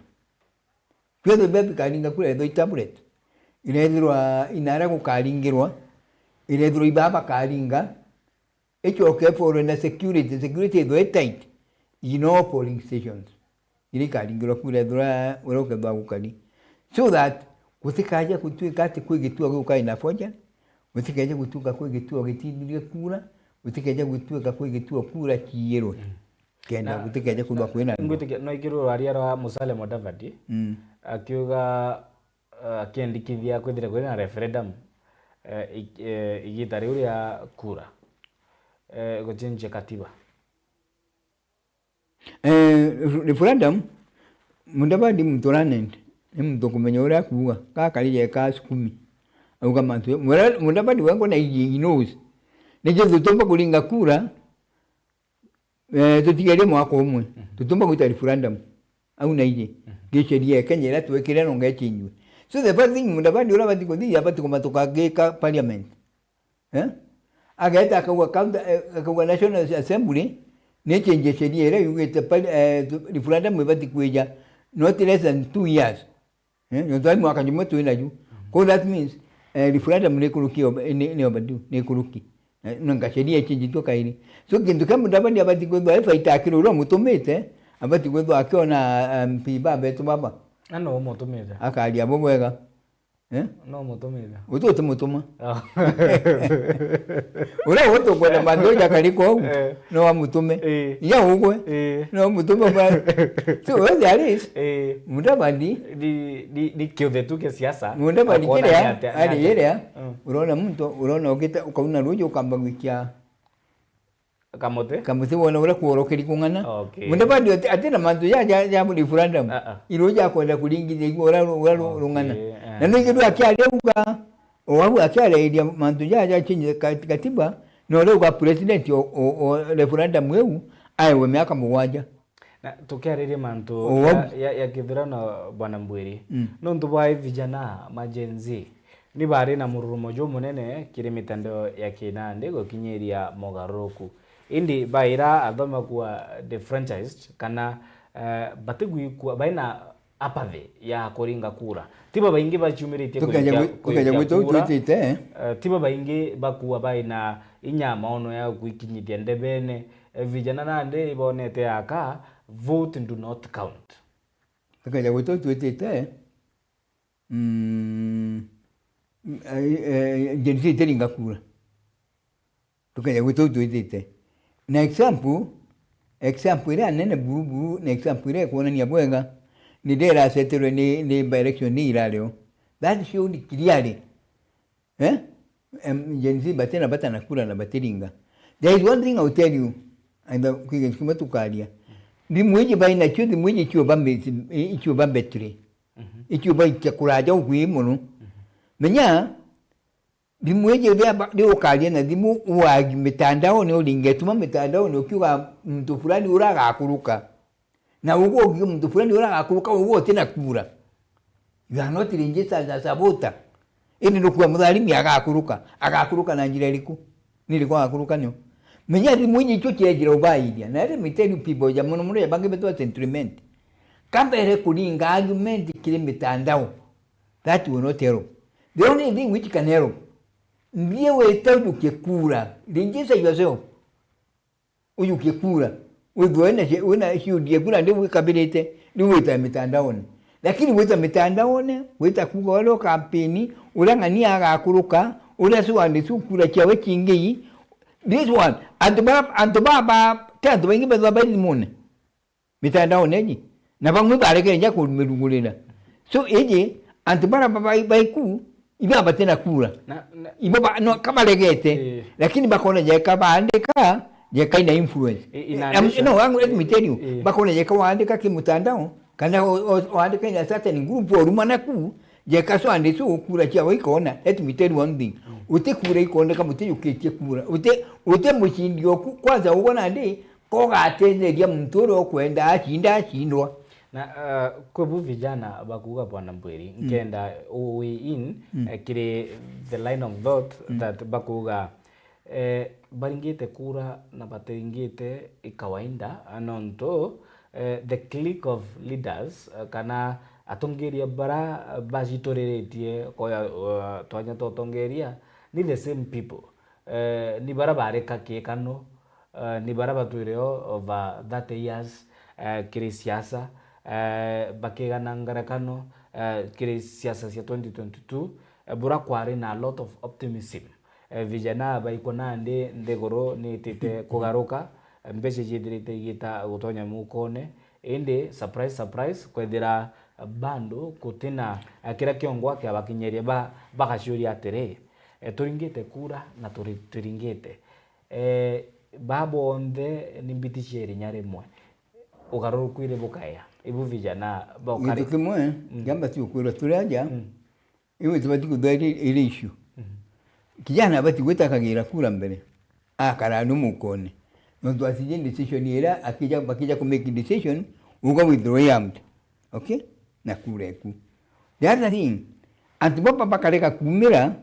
Kwetho bebi karinga kule do tablet. Inethirwa inara gukaringirwa. Inethirwa ibaba karinga. Echo for na security do tight. Polling stations. Ili karingirwa kule dura uroke ba gukani. So that kutikaje kutuika ati kwigitua guka inafoja. Kutikaje kutuka kwigitua gitindire kura. utikeja gutuika kwigitua kura kiero kenda gutikeja kuba kwina ngutike no ikiru aria ra Musale Mudavadi akiuga akiandikithia kwithira kwina referendum igita riu ria kura guchinje katiba referendum Mudavadi mtoranende ni mtu kumenya uria kuga kakarije ka sukumi auga mantu Mudavadi wangu na he knows nije tutomba kulinga kura tutigere mwako umwe tutomba kuita referendum au na ije gesheria Kenya ira twekire no ngechinywe so the first thing Mudavadi ura bati kuthia bati kumatoka geka parliament agaita akawa national assembly ne change sheria ira yugete referendum bati kuja not less than 2 years ndio mwaka nyuma tu inaju so that means referendum ne kurukio ne obadu ne kuruki nanga sheria change to kaini so kindu kama Mudavadi abati kwa faita akiro ro mutumite abati kwa akiona MP baba etu baba ano mutumite akali abo mwega no mutumite uto mutuma ura woto kwa mandoja kaliko no wa mutume ya ugwe no mutume ba so there is Mudavadi di kiothe tu ke siasa Mudavadi kile ali yele unaona mtu unaona ukita ukauna rujo kamba wikia kamote wona ura kuorokeri kungana Mudavadi atena manzo ya referendum iroja kwenda kulingiza ora rungana na ndio kitu akialeuga owabu akiale ile manzo ya chinje katiba no leo kwa president o referendum weu aiwe miaka mugwanja na tukiarire manto ya kithurano bwana Mbwiri no ntubai vijana majenzi ni bari na mururumo jo munene kire mitandao ya kinande gokinyeria mogaruku indi baira athoma kwa defranchised kana batigui kwa baina apathe ya kuringa kura tiba baingi bachumiritie kuja gwitite tiba baingi bakuwa baina inya maono ya kuikinyithia ndebene vijana nande ibonete aka vote do not count kuja gwitite jensi teringa kura tukaja gwitite na example ile nene buru na example ile kuona ni abwega ni dera setero ni direction ni ilaleo that showed clearly jenzi batena batana kura na batiringa there is one thing I will tell you and kugekima tukalia ndi mweje baina chuti mweje chuo bambetri ichuo bai chakuraja ugwimuno menya dimweje ndio kalia na dimu wa mitandao ni ulingetuma mitandao ni ukiwa mtu fulani uraga akuruka na ugo mtu fulani uraga akuruka ugo tena kura you are not registered as a voter ini ndo kwa mudhalimi agakuruka na njira iliku nilikuwa akuruka nyo menya dimweje cyo kirejira ubaidia na let me tell you people jamuno muno yabange beto sentiment kambere kulinga argument kile mitandao that will not help the only thing which can help ndiye weta ukekura linjisa yourself uyukekura una shuhudie kura ndio ukabilite ndio weta mitandaoni lakini weta mitandaoni weta kuga walo kampeni ulangani agakuruka ula suande sukura chawe kingi this one antobaba tanto wengi bezwa bayi mune mitandaoni eji na bamwe bareke nja kumedungulira so eji antobara bayi iba batena kura iba no kama legete lakini bakona je kabandika je kaina influence no wangu let me tell you bakona je kaandika kimutandao kana oandika ina certain group orumana ku je kaso andiso kura cha wikona let me tell you one thing utekura ikonda kama uteyuketie kura ute mushindio kwanza ubona ndi ko gatenderia mtoro kwenda ashindwa na kwebu vijana bakuga bwana Mbwiri nkenda we in kire the line of thought that bakuga baringite kura na bateringite ikawainda anonto the clique of leaders kana atongeria bara bajitoreretie koya twanya totongeria ni the same people ni bara bareka kekano ni bara batwireo over 30 years kire siasa bakegana ngarakano kire siasa cia 2022 bura kwari na a lot of optimism vijana baiko nandi ndegoro ni tite kugaruka mbese jidirite igita gutonya mukone indi surprise kwethira bando kutina akira kiongwa kya bakinyerie bakashuri atere turingite kura na turingite babonde nimbitisheri nyaremwe ugarurukwire bukaya ibu vijana bakari kitu kimwe gamba tu kura turaja iwe tubati kudari ile issue kijana bati gwetakagira kura mbere akara numukone ndo asije decision era akija ku make decision uga withdraw yamt okay na kura ku the other thing antibopa bakareka kumira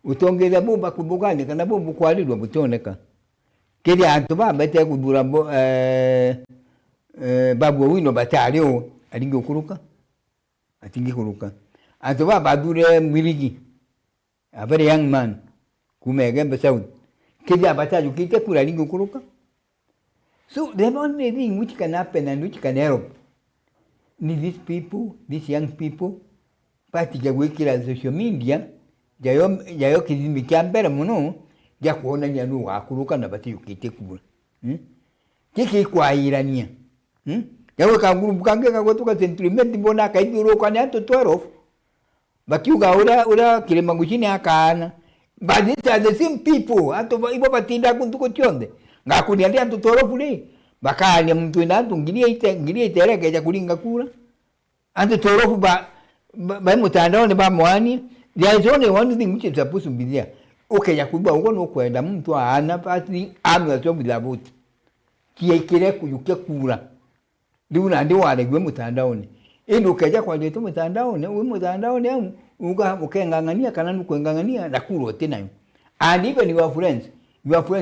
utongera bomba kubugane kana bomba kwalirwa butoneka kiri antuba bete kudura babu wino batalio alingi okuruka atingi kuruka antuba badure miligi a very young man kumege besaud kiri abataju kite kura alingi okuruka. So the only thing which can happen and which can help ni these young people pati jagwekira social media jayo kizimbi kyambera muno jakuona nyanu akuruka na bati yukite kubura kiki kwairania yawe kaguru kange kagotuka sentiment mbona kaiduro kwa nyato 12 bakiuga ura kilema gushini akana but these are the same people ato ibo batinda kuntuko chonde ngakuni andi antu 12 le bakanya mtu inantu ngilie itereke ja kulinga kura antu 12 ba mutandao ne ba mwani. There is only one thing which is supposed to be there. Okay, ya kubwa uko no kwenda mtu ana pati amwa to bila vote. Kiekere kuyuke kura. Ndiuna ndi wale gwe mutandao ne. Endo kaja kwa leto mutandao ne, we mutandao ne uga ukengangania kana nukwengangania na kura tena. And even your friends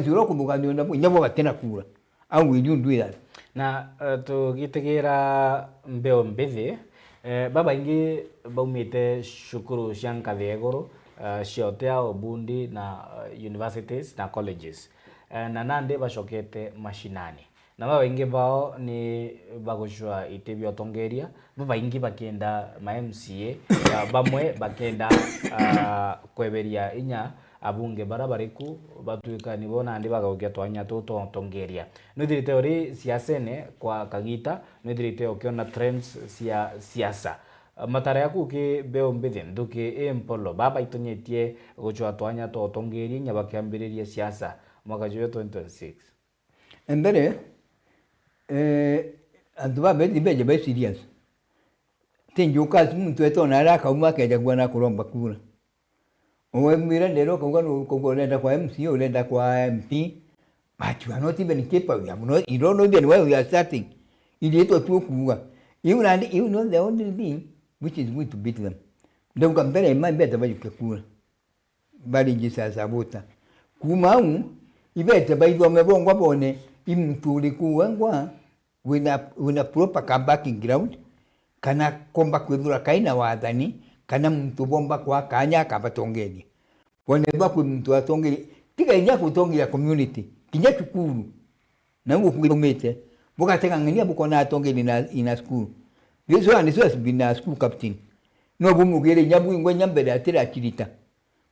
uroko muganyo ndabo nyabo batena kura. How will you do that? Na tugitegera mbeo mbithi baba ingi baumite shukuru shankathi eguru ciotea obundi na universities na colleges na nande bacokete mashinani na baba ingi bao ni bagushwa itebyo tongeria baba ingi bakenda ma MCA bamwe bakenda kweberia inya abunge barabariku batuika nibona ndi bagagukia twanya tuto tongeria nithirite uri siasene kwa kagita nithirite ukiona trends cia siasa matara yaku ki beo mbithi nduki empolo baba itonyetie guchwa twanya to tongeria nya bakiambiriria siasa mwaka 2026 embere andu babe dibeje be serious tinjuka muntu etona ara kauma keja gwana kuromba kura. Owe mira ndero kwa lenda kwa MC o lenda kwa MP, but you are not even capable. You don't know even where we are starting. Ilieto tu kuwa. You know the only thing which is going to beat them. Ndio kambele imani beta bayu kekura. Bali jisa sabota. Kumau ibeta bayu mebongwa bone imtuli kuwa with a proper comebacking ground. Kana komba kwedura kaina wadhani kana mtu bomba kwa kanya kabatongeni waneba ku mtu atongeli tika inya kutongelia community kinya chukuru na ngo kugomete boka teka ngania boko na atongeli na ina school yeso ani so bina school captain no bumugere nyabu ngwe nyambere atira kirita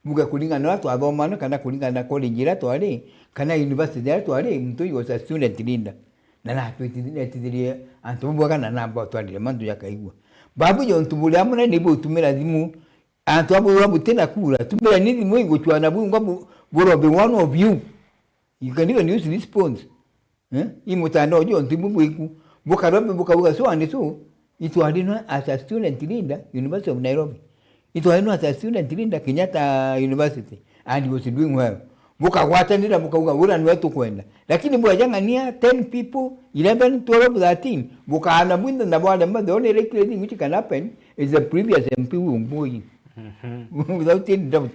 buga kulinga na watu abomano kana kulinga na college la twale kana university la twale mtu yosa student linda na twitidire antumbo kana namba twale mandu yakaigwa babu yo ntubule amuna nibo tumira dimu antu abo tena kura tumira nini mwingo chwana bungu borobe one of you can even use this phones imutandao jo ntibubu iku bukarobe so and so itu alino as a student leader University of Nairobi itu alino as a student leader Kenyatta University and he was doing well bukawatanira bukaunga ura ni watu kwenda lakini bwajangania 10 people 11 12 13 bukaana bwinda na bwana the only likely thing which can happen is the previous MP umboyi without any doubt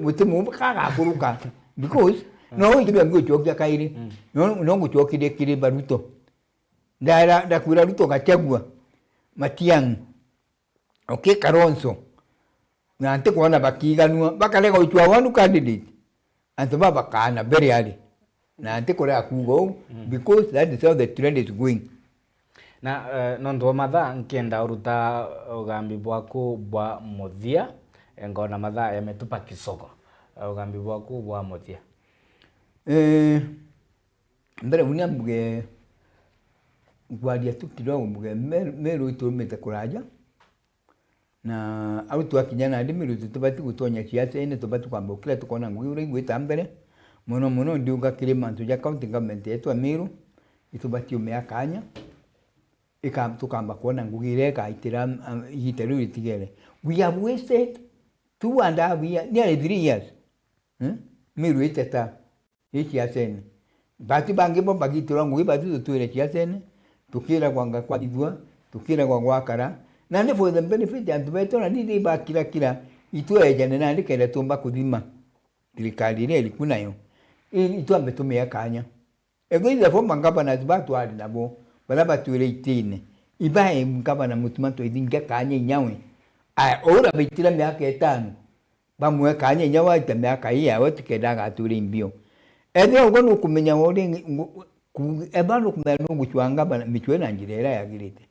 with mubaka kuruka because no ngibe ngo chokya kairi no ngo chokide kire baruto da kura ruto kachagua Matiang okay Karonso na ante kuona bakiganua bakalega uchwa wanu candidate antu baba kana very early na ante kore akugo because that is how the trend is going na nondo matha nkenda uruta ugambi bwaku bwa muthia ngona matha yametupa kisoko ugambi bwaku bwa mutia mbere bunia mbuge gwadia tu kidogo mbuge Meru itumite kuraja na au twakinyana ndi Meru tubati gutonya siasa ene tubati kwamba kila tukona ngugi uri gwita mbere muno ndiuga kilima tuja county government yetu Meru itubati umeakanya tukamba kuona ngugi ile kaitira hiteru itigere we have wasted 2.5 years nearly 3 years Meru iteta siasa ene bati bangi bo bagitira ngugi bati tutuire siasa ene tukira kwanga kwa idwa tukira kwa gwakara nande for the benefit and beto na ndidi ba kila itwe jana nande kenda tumba kudima dirikali ile ilikuwa yo itu ambetume yakanya ego ile fo mangaba na zibatu ali nabo balaba tuile itine ibae mngaba na mutumato idinga kanya nyawe ora bitira miaka 5 bamwe kanya nyawa ita miaka iya wote kedaga tuli mbio ede ngono kumenya wode ebano kumenya nguchwanga bana michwe na njirera yagirite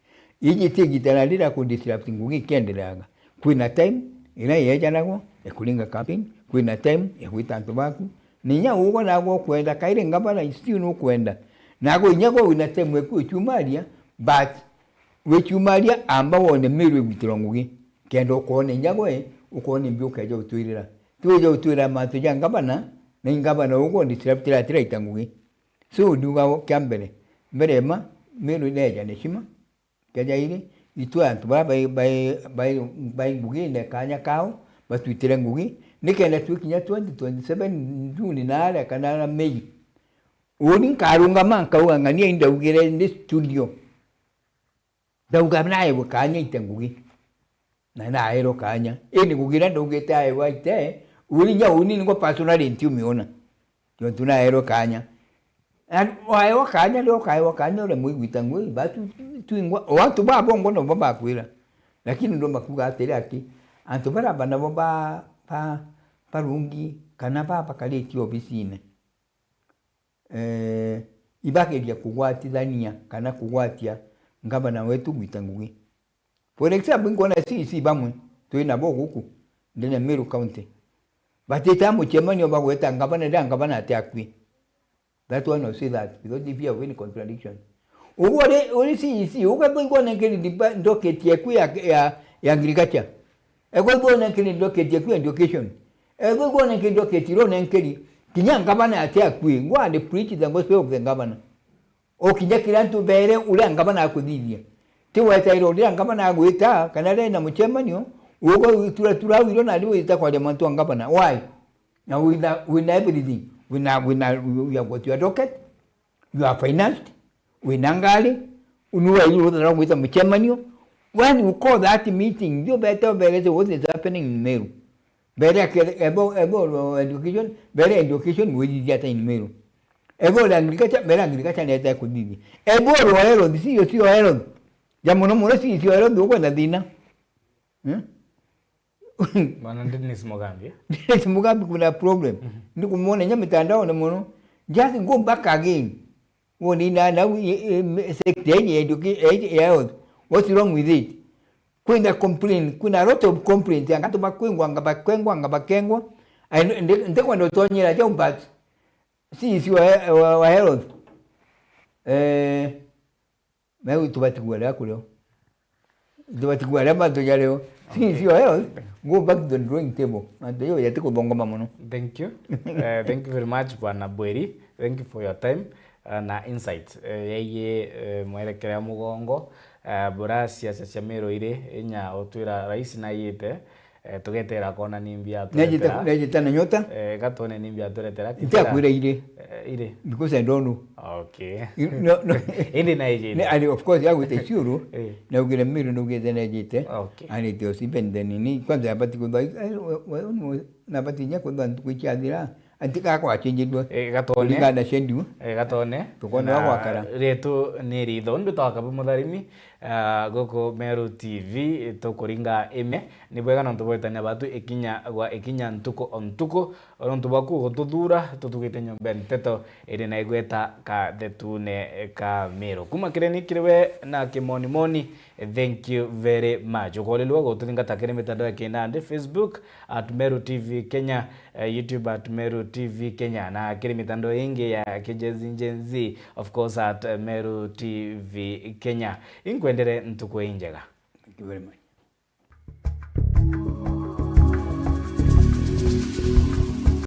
iji tigitalalira ku disrupt ngugi kenderaga kwina time ina yeja nago ekulinga campaign kwina time ekuitanto baku ninya ugo nago kwenda kaire ngabana istiu no kwenda nago inyago wina time ekuchumalia but wechumalia amba wone Meru egutirongugi kendo kuone nyago ukone mbyuka je utwirira tuje utwira mantu jangabana na ngabana ugo disruptira tira itangugi so duga kambere merema Meru neja neshima kaja ile itu antu bai ngugi ne kanya kao batwitire ngugi nikenda tukinya 2027 June na kana Mei uni karunga manka ungania inda ugire ndi studio dauga naye kanya itengugi na aero kanya ini kugira ndugete aye waite uri nya uni ngo personal intumiona yo tuna aero kanya wae kanya leo kai kanya le mwigwita ngui batu tuingwa watu babongo no baba kwira lakini ndo makuga atele ati antu baraba na baba parungi kana papa kaleti obisine ibakelia kugwatithania kana kugwatia ngabana wetu gwitangugi for example ngona sisi bamwe tuina boguku ndene Meru County bateta mu chemani obagweta ngabana atakwi. That one will say that because if you have any contradiction. Uri si uko na kile docket yeku ya agriculture. Ego na kile docket yeku education. Ego na kile docket ro na kile kinyanga bana atakwi ngwa the preach the gospel of the governor. O kinyakira ntu bere ule ngabana akudithia. Ti weta iro ule ngabana agwita kana le na muchemanyo uko tura wiro na liwe ita kwa mantu ngabana. Why? Now with everything. We have got your docket, you are financed, we nangali, unuwa you wrong with the chairman. When you call that meeting, you better believe what is happening in Meru. Better about education, better education we did get in Meru. About agriculture, better agriculture that I could do. About Herod, see you Herod. Jamono see you Herod, do what I did. Bwana ndini Mugambi. Mugambi kuna problem. Ndiku muone nya mitandao na muno. Just go back again. Woni na secretary education. What's wrong with it? Kuna complain, kuna lot of complaints. Angato bakengwa. Ndekwa ndo tonyera jo but si wa Herod. Mewe tubatigwala kuleo. Tubatigwala mato ya leo. Si Herod. Go back to the drawing table. Ndio yatiko bongo mamono. Thank you. Thank you very much Bwana Bweri. Thank you for your time na insight. Yeye mwerekera mugongo bora siasa cia Meru ire enya otwira rais na yite tugetera kona nimbia turetera. Nejita na nyota. Gatone nimbia turetera. Itakwira ire. Ire. Because I don't know. Okay. No. Indi na yite. And of course I would assure na ugire Meru no ugeze nejite. Okay. Ani tio sipende nini kwanza yapati kudai na bati nya kudai tukichadira antika kwa chenjidwa gatone ligada shendu gatone tukona wakara retu ni ritho ndu twakabu mutharimi goko Meru TV tukuringa ime ni bwega na tubwetania batu ikinya ntuko ontuko ontu baku gututhura tutugite nyombe nteto iri na igweta ka Thetune ka Meru kuma kireni kiriwe na kimoni moni. Thank you very much. Ukolelwa gututhingata kiri mitandao ya kinande Facebook @Meru TV Kenya, YouTube @Meru TV Kenya na kiri mitandao ingi ya kijenzi of course @Meru TV Kenya. Inkwendere ntuko injega. Thank you very much.